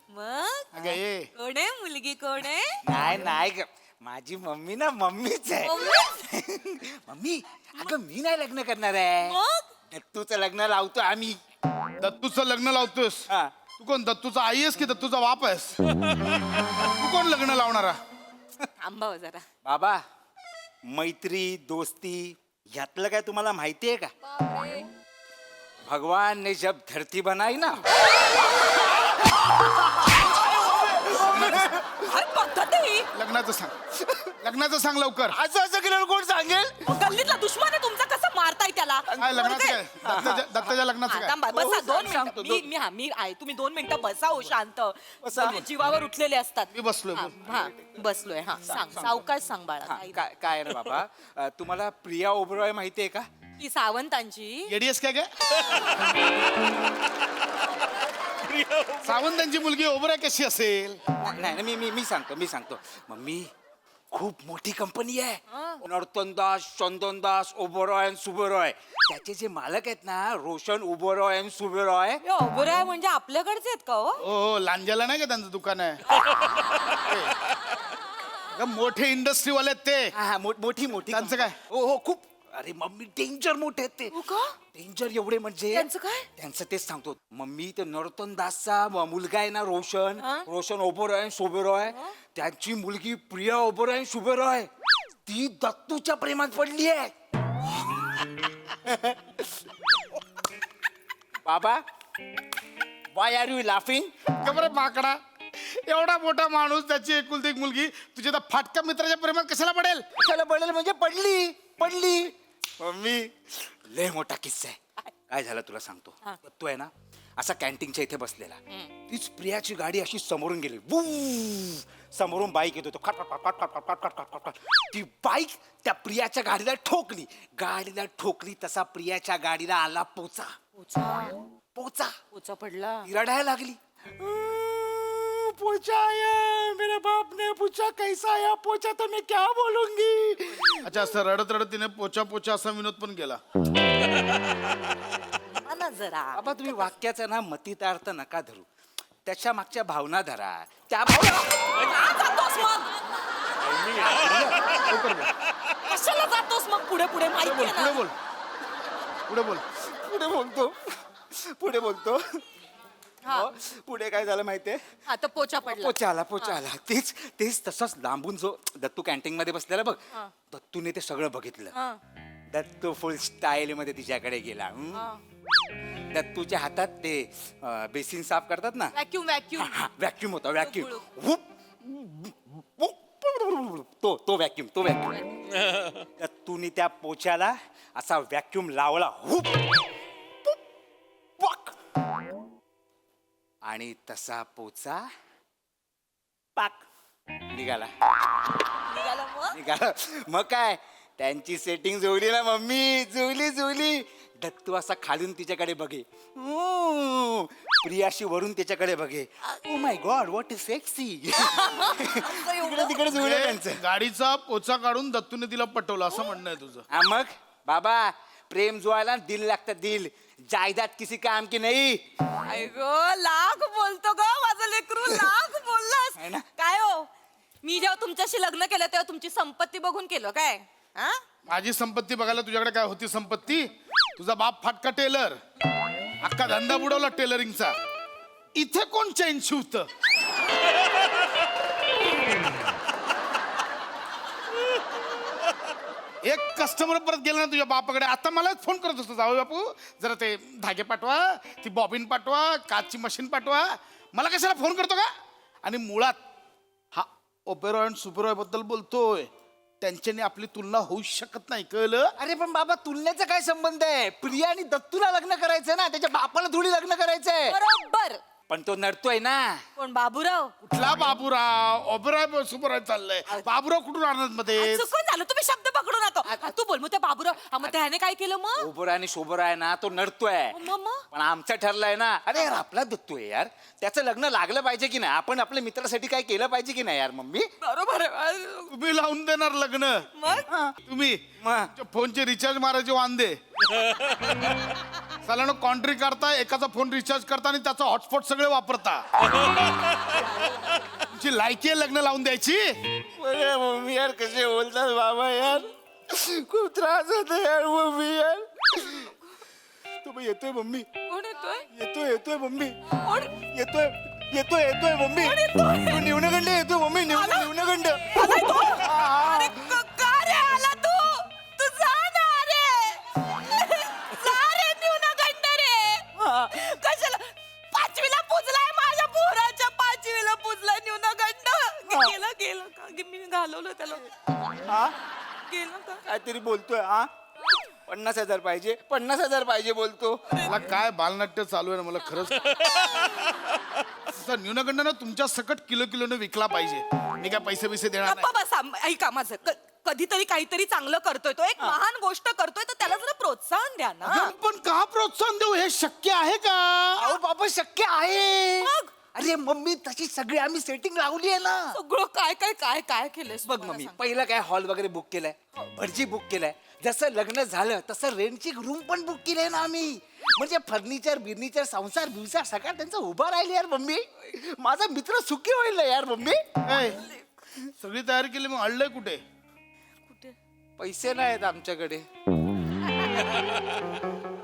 मग अगं ये कोण आहे मुलगी कोण आहे? नाही नाही ग. माझी मम्मी ना मम्मीच आहे. मम्मी अगं मी नाही लग्न करणार आहे. मग दत्तूचं लग्न लावतो आम्ही. दत्तूचं लग्न लावतोस? हा. तू कोण दत्तूचा आई आहेस की दत्तूचा बाप आहेस? तू कोण लग्न लावणारा? थांबा हो जरा. बाबा मैत्री दोस्ती ह्यातलं काय तुम्हाला माहिती आहे का? भगवान ने जब धरती बनाई ना. काय पद्धत आहे ही? लग्नाचं सांग. लग्नाचं सांग लवकर. असं असं केल्यावर कोण सांगेल? गल्लीतला दुश्मन आहे तुमचा कसं मारताय त्याला? काय लग्नाचं काय? दत्ताच्या लग्नाचं हा, काय? थांबा, बसा हो, 2 सांगतो, मिनिटं. मी आहे तुम्ही 2 मिनिटं बसा हो शांत. जीवावर उठलेले असतात. मी बसलोय, हा, हा, बसलोय हा सांग सावकाश सांग बाळा. हा, काही काय काय रे बाबा तुम्हाला प्रिया ओबरॉय माहिती आहे का? ती सावंतांची येडीएस काय काय? सावंतांची मुलगी ओबराय कशी असेल? नाही नाही, मी सांगतो मम्मी खूप मोठी कंपनी आहे. नर्तनदास चंदनदास ओबरॉय अँड सुबरॉय. त्याचे जे मालक आहेत ना रोशन ओबरॉय अँड सुबरॉय. ओबराय म्हणजे आपल्याकडचे आहेत का हो? हो लांजाला नाही का त्यांचं दुकान आहे? अगं, मोठे इंडस्ट्रीवाले आहेत ते. हा मोठी मोठी त्यांचं काय? हो हो खूप. अरे मम्मी डेंजर मोठे आहेत ते. हो का? डेंजर एवढे म्हणजे त्यांचं काय? त्यांचं तेच सांगतो मम्मी. ते नरोत्तम दासचा मुलगा आहे ना रोशन ओबरॉय अँड सुबरॉय. त्यांची मुलगी प्रिया ओबरॉय अँड सुबरॉय ती दत्तूच्या प्रेमात पडली आहे. बाबा वाय आर यू लाफिंग? खबर माकडा एवढा मोठा माणूस त्याची एकुलती एक मुलगी तुझ्या त्या फाटक्या मित्राच्या प्रेमात कशाला पडेल? कशाला पडेल म्हणजे पडली. मम्मी लय मोठा किस्सा आहे. काय झालं तुला सांगतो. तो आहे ना असा कॅन्टीनच्या इथे बसलेला. तीच प्रियाची गाडी अशी समोरून गेली. वू समोरून बाईक येतो. खट खट खट खट खट खट खट खट. ती बाईक त्या प्रियाच्या गाडीला ठोकली तसा प्रियाच्या गाडीला आला पोचा. पोचा पडला. ती रडायला लागली. पोचा आया मेरे बाप ने पूछा कैसा आया पोचा तो मैं क्या बोलूंगी. अच्छा असं रडत रडत तिने पोचा पोचा असा विनोद पण केला. हा ना जरा. बाबा तुम्ही वाक्याचा ना मतितार्थ नका धरू. त्याच्या मागच्या भावना धरा. त्या भावना का जातोस मग? कशाला जातोस मग पुढे पुढे माहिती आहे ना? पुढे बोलतो. हो, पुढे काय झालं माहितीये? हा तर पोचा पडला. पोचा आला. तेच तसंच लांबून जो दत्तू कॅन्टीन मध्ये बसलेला बघ. दत्तूने ते सगळं बघितलं. दत्तू फुल स्टाईल मध्ये तिच्याकडे गेला. दत्तूच्या हातात ते बेसिन साफ करतात ना व्हॅक्यूम व्हॅक्यूम होता. व्हॅक्यूम तो व्हॅक्यूम दत्तूने त्या पोच्याला असा व्हॅक्यूम लावला. आणि तसा पोचा पाक निघाला. मग काय त्यांची सेटिंग जुळली ना मम्मी. जुळली. दत्तू असा खालून तिच्याकडे बघे. प्रियाशी वरून त्याच्याकडे बघे. Oh my God what is sexy. तिकडे जुळलं त्यांचं. गाडीचा पोचा काढून दत्तूने तिला पटवलं असं म्हणणं आहे तुझं? हा मग बाबा प्रेम जुळायला दिल लागतं. दिल जायदाद किसी काम की नाही. लाख बोलतो ग माझं लेकरू. लाख बोललास. है ना? काय हो मी जेव्हा तुमच्याशी लग्न केलं तेव्हा तुमची संपत्ती बघून केलं काय? हा? माझी संपत्ती बघायला तुझ्याकडे काय होती संपत्ती? तुझा बाप फाटका टेलर, अख्खा धंदा बुडवला टेलरिंगचा. इथे कोण चैन शिवत? एक कस्टमर परत गेला ना तुझ्या बापाकडे, आता मलाच फोन करत असतो, जाऊ बापू जरा ते धागे पाठवा, ती बॉबिन पाठवा, काचची मशीन पाठवा. मला कशाला फोन करतो का? आणि मुळात हा ओपेरॉय आणि सुपरॉय बद्दल बोलतोय, त्यांच्याने आपली तुलना होऊ शकत नाही, कळलं? अरे पण बाबा तुलनेचा काय संबंध आहे? प्रिया आणि दत्तूला लग्न करायचं ना, त्याच्या बापाला थोडी लग्न करायचंय. बरोबर. पण तो नडतोय ना. कोण बाबूराव? कुठला बाबूराव? ओपेरॉय सुपरॉय चाललंय. बाबूराव कुठून आनंद मध्ये? चुकून झालं, तुम्ही शब्द पकडू नका. तू बोल मग त्या बाबूराव. मग त्याने काय केलं मग? ओबरा आणि शोभरा आहे ना, तो नडतोय. मग पण आमचं ठरलंय ना. अरे यार आपला दत्तू आहे यार, त्याचं लग्न लागलं पाहिजे की नाही? आपण आपल्या मित्रासाठी काय केलं पाहिजे की नाही यार मम्मी? बरोबर आहे. तुम्ही लावून देणार लग्न? मग तुम्ही मग? तुमच्या फोनचे रिचार्ज मारायचे वांदे. सालानो कॉन्ट्री करता, एकाचा फोन रिचार्ज करता आणि त्याचा हॉटस्पॉट सगळे वापरता. तुमची लायकी आहे लग्न लावून द्यायची? अरे मम्मी यार कसे बोलतात बाबा यार, खूप त्रास होतो यार मम्मी यार. तुम्ही येतोय मम्मी? कोण येतोय? येतोय मम्मी. कोण? येतोय मम्मी. न्यूनगंड येतोय मम्मी. न्यूनगंड. अरे का रे आला तू? तू जा ना रे. जा रे न्यूनगंड रे. कशाला? 5वीला पुजलाय माझ्या पोराच्या, 5वीला पुजलाय न्यूनगंड. गेलं का? मी घालवलं त्याला. गेलं का? काहीतरी बोलतोय हा. 50,000 पाहिजे, 50,000 पाहिजे बोलतो. मला काय बालनाट्य चालू आहे ना, मला खरंच. न्यूनगंड ना तुमच्या सकट किलोने विकला पाहिजे. मी काय पैसे बिसे देणार नाही. गप्पा बसा. ऐका माझं. कधीतरी काहीतरी चांगलं करतोय तो, एक महान गोष्ट करतोय, तर त्याला जरा प्रोत्साहन द्या ना. अगं, पण का प्रोत्साहन देऊ? हे शक्य आहे का? अहो बाबा शक्य आहे. मग? अरे मम्मी तशी सगळी आम्ही सेटिंग लावली आहे ना. सगळं काय केलंस? बघ मम्मी, पहिलं काय हॉल वगैरे बुक केलाय, भटजी बुक केलाय. जसं लग्न झालं तसं रेंटची रूम पण बुक केली आहे ना आम्ही. म्हणजे फर्निचर संसार बिवसार सगळं त्यांचं उभा राहिले यार मम्मी. माझा मित्र सुखी होईल ना यार मम्मी. ए, सगळी तयारी केली, मग अडलंय कुठे? पैसे नाहीत आमच्याकडे.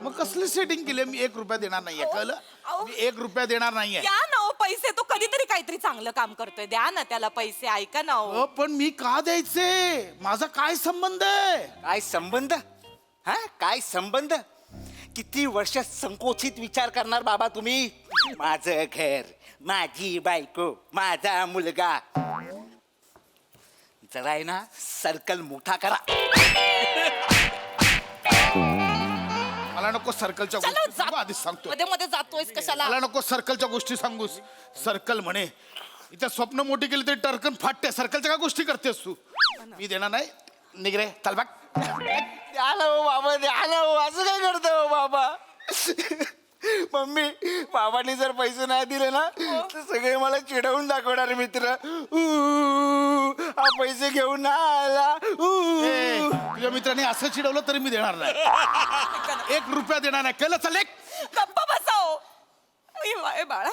मग कसली सेटिंग केली? मी 1 रुपया देणार नाहीये, कळलं? मी 1 रुपया देणार नाहीये. द्या ना हो पैसे. तो कधीतरी काहीतरी चांगलं काम करतोय, द्या ना त्याला पैसे. ऐका ना हो. पण मी का द्यायचे? माझा काय संबंध आहे? काय संबंध? हा काय संबंध? किती वर्ष संकोचित विचार करणार बाबा तुम्ही? माझं घर, माझी बायको, माझा मुलगा. जरा आहे ना सर्कल मोठा करा. मला नको सर्कलच्या चला, गोष्टी जा. सांगू, आधीच सांगतो. मध्ये मध्ये जातोयस कशाला? मला नको सर्कलच्या गोष्टी सांगूस. सर्कल म्हणे इथे स्वप्न मोठी केली तरी टर्कन फाटते. सर्कलच्या काय गोष्टी करतेस तू? मी देणार नाही. निघ रे, चल बाग. द्या ना हो बाबा, द्या ना हो. असं काय करतो हो बाबा? मम्मी, बाबांनी जर पैसे नाही दिले ना तर सगळे मला चिडवून दाखवणार मित्र. हा पैसे घेऊन नाही आला. ए, तुझ्या मित्राने असं चिडवलं तरी मी देणार नाही. 1 रुपया देणार नाही, कळलं? चल एक. गप्पा बसाव. ए बाळा,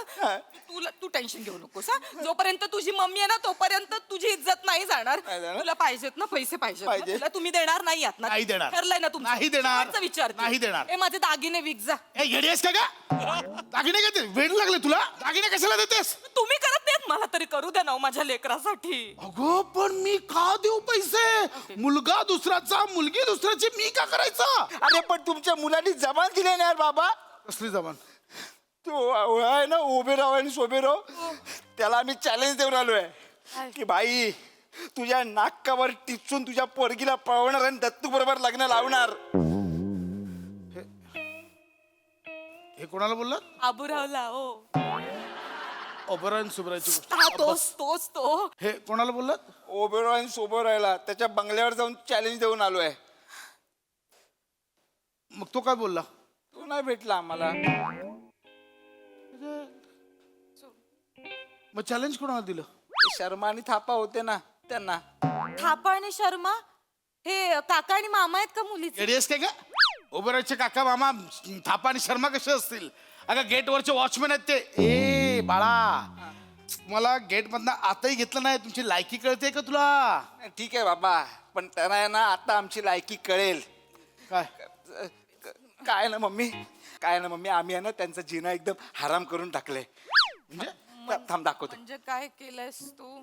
तू टेन्शन घेऊ नकोस हा. जोपर्यंत तुझी मम्मी आहे ना तोपर्यंत तुझी इज्जत नाही जाणार. नाही जाणार? तुला पाहिजेत ना पैसे? पाहिजेत ना? तुला तुम्ही देणार नाही आहात ना? नाही देणार. ठरलंय ना तुमचं? नाही देणार. शेवटचं विचारते. नाही देणार. ए माझे दागिने विक जा. ए, येडी आहेस का गा? दागिने का ते? वेड लागले तुला? दागिने कशाला देतेस? तुम्ही करत नाहीत, मला तरी करू द्या ना हो माझ्या लेकरासाठी. अगो, पण मी का देऊ पैसे? मुलगा दुसऱ्याचा, मुलगी दुसऱ्याची, मी का करायचं? अरे पण तुमच्या मुलांनी जबान दिली नाही यार बाबा. कसली जबान? तो आहे ना उभेराव आणि शोभेराव, त्याला आम्ही चॅलेंज देऊन आलोय की बाई तुझ्या नाकावर टिचून तुझ्या पोरगीला पळवणार आणि दत्तू बरोबर लग्न लावणार. हे कोणाला बोलला? आबुरावला हो. ओबरायन सुबरायची गोष्ट. हा तोच तो. हे कोणाला बोललात? ओबेराव आणि शोभेरावला त्याच्या बंगल्यावर जाऊन चॅलेंज देऊन आलोय. मग तो काय बोलला? तो नाही भेटला आम्हाला. मग चॅलेंज कोणाला दिलं? शर्मा आणि थापा होते ना त्यांना. थापा आणि शर्मा हे काका आणि मामा आहेत का मुलीचे? येडी आहेस काय का? ओबरायचे काका मामा थापा आणि शर्मा कसे असतील? अगं गेटवरचे वॉचमॅन आहेत ते. ए बाळा, मला गेट मधनं आताही घेतलं नाही. तुमची लायकी कळते का तुला? ठीक आहे बाबा, पण त्यांना आहे ना आता आमची लायकी कळेल. काय काय ना मम्मी, आम्ही आहे ना त्यांचं जिना एकदम हराम करून टाकलंय. म्हणजे थांब दाखवतो. म्हणजे काय केलंयस तू?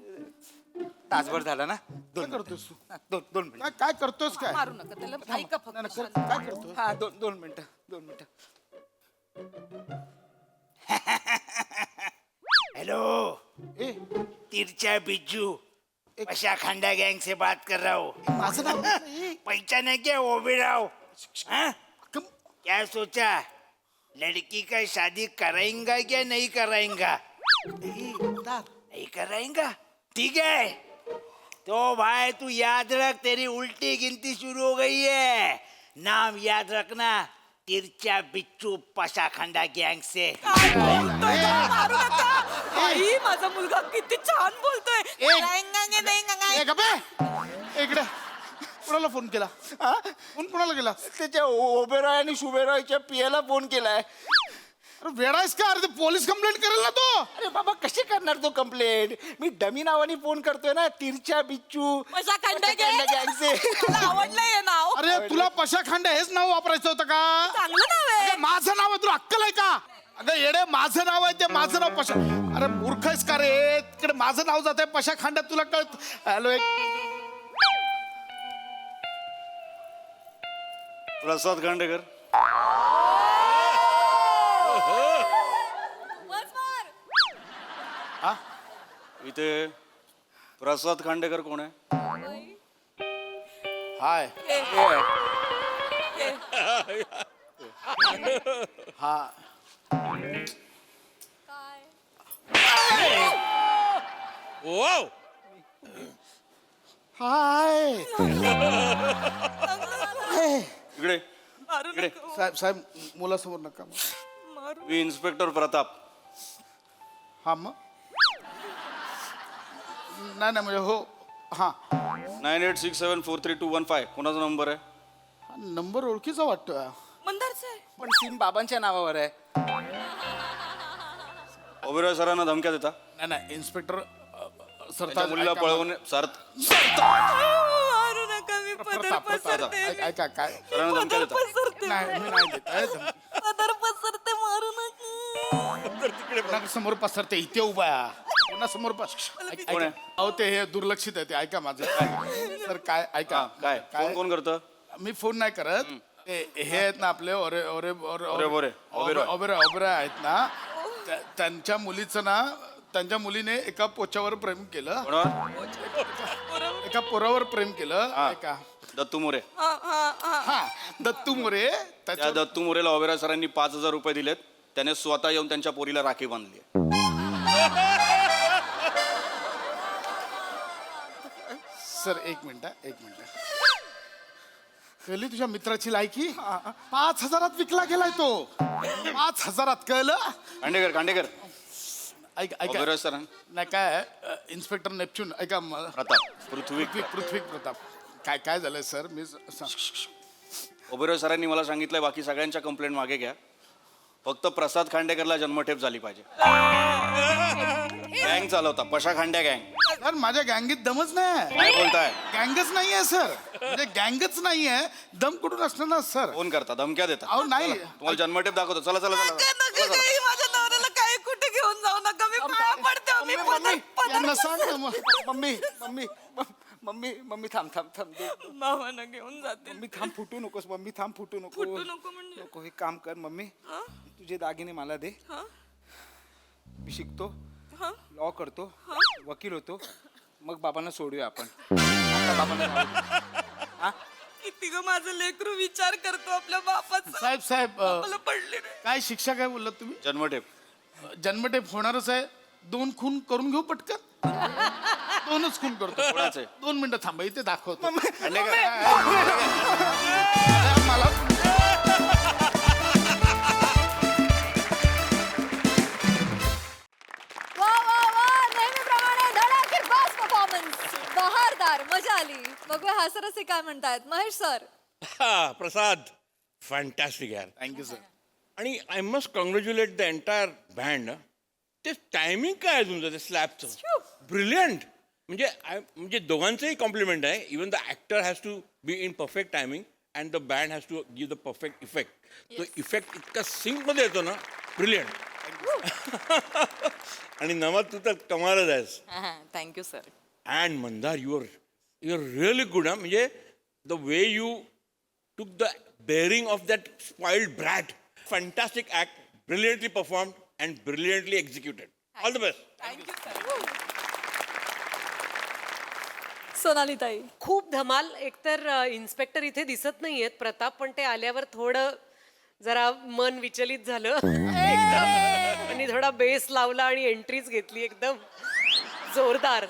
तासभर झाला ना. काय करतोस तू? दोन मिनिट. काय करतोस काय? मारू नका त्याला, ऐका फक्त. काय करतोय? हा दोन मिनिटं. हेलो, ए तिरछा बिज्जू, पशा खंडा गैंग से बात कर रहा हूँ. माझं नाव पहचाने क्या ओबेराव? हाँ? कम- क्या सोचा, लड़की का शादी कराएंगा क्या नहीं कराएंगा? नहीं कराएंगा, ठीक है. तो भाई तू याद रख, तेरी उल्टी गिनती शुरू हो गई है. नाम याद रखना, तिरछा बिच्चू पशाखंडा गैंग से. मारू नका. आई, माझा मुलगा किती छान बोलतोय. ए, गप्पे! इकडे कुणाला फोन केला? फोन कुणाला केला? त्याच्या ओबेराय आणि शुभेरायच्या पियाला फोन केलाय. अरे वेडायस का? अरे ते पोलीस कंप्लेंट करेल ना तो. अरे बाबा कशी करणार तो कंप्लेंट? मी डमी नावाने फोन करतोय ना, तिरछा बिच्चू पशाखंडा गँग से. मला आवडलंय हे नाव. अरे तुला पशा खांड्या हेच नाव वापरायचं होतं का? चांगलं नाव आहे. अगं, माझं नाव आहे, तुला अक्कल आहे का? अगं येडे, माझं नाव आहे ते, माझं नाव पशा. अरे मूर्ख आहेस का रे? तिकडे माझं नाव जात आहे पशा खांड्यात, तुला कळत? हॅलो, प्रसाद खांडेकर. Once more. इथे प्रसाद खांडेकर कोण आहे? हाय. हा काय? वाव हाय. इकडे मारू इकडे. नका. साहेब मुलासमोर नका. मी इन्स्पेक्टर प्रताप. हा मग नाही म्हणजे हो. हा 9867432215 कोणाचा नंबर आहे? हा नंबर ओळखीचा वाटतोय. मंदारचं आहे. पण सिम बाबांच्या नावावर आहे. ओबेरॉय सरांना धमक्या देता? नाही इन्स्पेक्टर त्याच्या मुलीला पळवून सर मारू नका. मी पदर पसरते. ऐका काय सरांना धमक्या पदर देता? पसरते. नाही मी नाही देत आहे. पदर पसरते. मारू नका. पुन्हा समोर पसरते, इथे उभा आहे. पुन्हा समोर कोण आहे? अहो ते हे दुर्लक्षित आहे ते. ऐका माझं सर. काय ऐका काय फोन कोण करतं? मी फोन नाही करत. हे आहेत ना आपले ओरे ओरे ओबेरॉय. ओबेरा ओबेरा आहेत ना, त्यांच्या मुलीचं ना, त्यांच्या मुलीने एका पोच्यावर प्रेम केलं, कोणावर? एका पोरावर प्रेम केलं. ऐका दत्तू मोरे. हा दत्तू मोरे. त्या दत्तू मोरेला ओबेरॉय सरांनी 5,000 रुपये दिलेत. त्याने स्वतः येऊन त्यांच्या पोरीला राखी बांधली. सर एक मिनिट. कळली तुझ्या मित्राची लायकी? 5,000 विकला गेलाय तो. 5,000 कळलं? खांडेकर ऐका ओबेरॉय सरांना नाही काय इन्स्पेक्टर नेपच्यून. ऐका प्रताप पृथ्वी पृथ्वी प्रताप. काय झालंय सर? मी ओबेरॉय सरांनी मला सांगितलंय बाकी सगळ्यांच्या कंप्लेंट मागे घ्या, फक्त प्रसाद खांडेकरला जन्मठेप झाली पाहिजे. गँग चालवता पशा खांड्या गँग. सर माझ्या गँगीत दमच नाही. काय बोलताय? गँगच नाहीये सर. म्हणजे गँगच नाहीये. दम कुठून असणार ना सर? फोन करता, धमक्या देता. अहो नाही. तुम्हाला जन्मठेप दाखवतो. चला चला नका, चला नका, काही माझ्या नवऱ्याला काही कुठे घेऊन जाऊ नका. मी पाया पडते. मी पदर यांना सांग ना मग. मम्मी थांब. भावानं घेऊन जाते. मम्मी थांब, फुटू नकोस. मम्मी थांब, फुटू नको. फुटू नको म्हणजे? नको, हे काम कर मम्मी. तुझे दागिने मला दे. मी शिकतो, लॉ करतो, वकील होतो, मग बाबांना सोडूया आपण. आता बाबांना जाऊ. किती ग माझं लेकरू विचार करतो आपल्या बापाचा. साहेब मला पडले नाही. काय शिक्षा काय बोललात तुम्ही? जन्मठेप. जन्मठेप होणारच आहे. 2 खून करून घेऊ पटकन. 2च खून करतो. कोणाचे? 2 मिनिटं थांबा, इथे दाखवतो. खांडेकर. मला वा वा वा. नेहमीप्रमाणे धडाकेर बॉस परफॉर्मन्स. बहारदार. मजा आली. बघूया हासरसे काय म्हणतायत. महेश सर. प्रसाद फॅन्टॅस्टिक यार. Thank you sir. आणि I must congratulate the entire band. ते टायमिंग काय आहे तुमचं ते स्लॅबचं ब्रिलियंट. म्हणजे दोघांचंही कॉम्प्लिमेंट आहे. Even the actor has to be in perfect timing and the band has to give the perfect effect. तो इफेक्ट इतका सिंकमध्ये येतो ना, ब्रिलियंट. आणि नमा तू तर कमालच आहेस. Thank you sir. And Mandar you are really good. म्हणजे the way you took the bearing of that spoiled brat. Fantastic act, brilliantly performed and brilliantly executed. All the best. Thank you sir. Sonali tai. खूप धमाल. एकतर इन्स्पेक्टर इथे दिसत नाहीयेत प्रताप, पण ते आल्यावर थोडं जरा मन विचलित झालं एकदम. आणि थोडा बेस लावला आणि एंट्रीज घेतली एकदम जोरदार.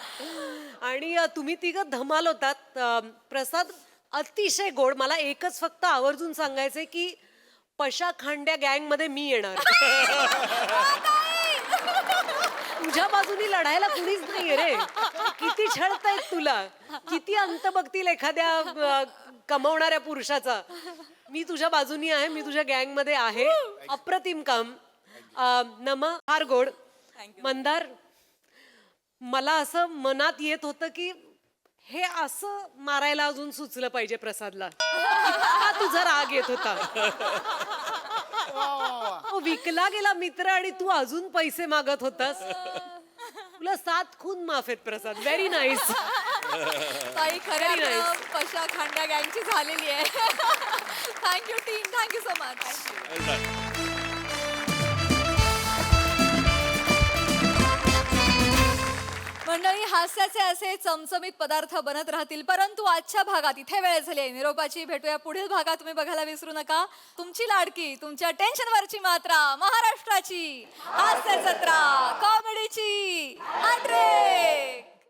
आणि तुम्ही तिघं धमाल होतात. प्रसाद अतिशय गोड. मला एकच फक्त आवर्जून सांगायचंय की पशा खांड्या गँग मध्ये मी येणार. तुझ्या बाजूनी लढायला कुणीच नाहीये रे. किती छळतायत तुला, किती अंत बघतील एखाद्या कमवणाऱ्या पुरुषाचा. मी तुझ्या बाजूनी आहे, मी तुझ्या गँग मध्ये आहे. अप्रतिम काम. नमा फार गोड. मंदार मला असं मनात येत होतं की हे असं मारायला अजून सुचलं पाहिजे प्रसादला. हा तुझा राग येत होता. विकला गेला मित्र आणि तू अजून पैसे मागत होतास. तुला 7 खून माफ आहेत प्रसाद. Very nice. ताई खरं पशा खांड्या गँगची झालेली आहे. Thank you team. Thank you so much. मंडळी, हास्याचे असे चमचमीत पदार्थ बनत राहतील, परंतु आजच्या भागात इथे वेळ झाली आहे निरोपाची. भेटूया पुढील भागात. तुम्ही बघायला विसरू नका तुमची लाडकी, तुमच्या टेन्शनवरची मात्रा, महाराष्ट्राची हास्य जत्रा, कॉमेडीची हॅट्रिक.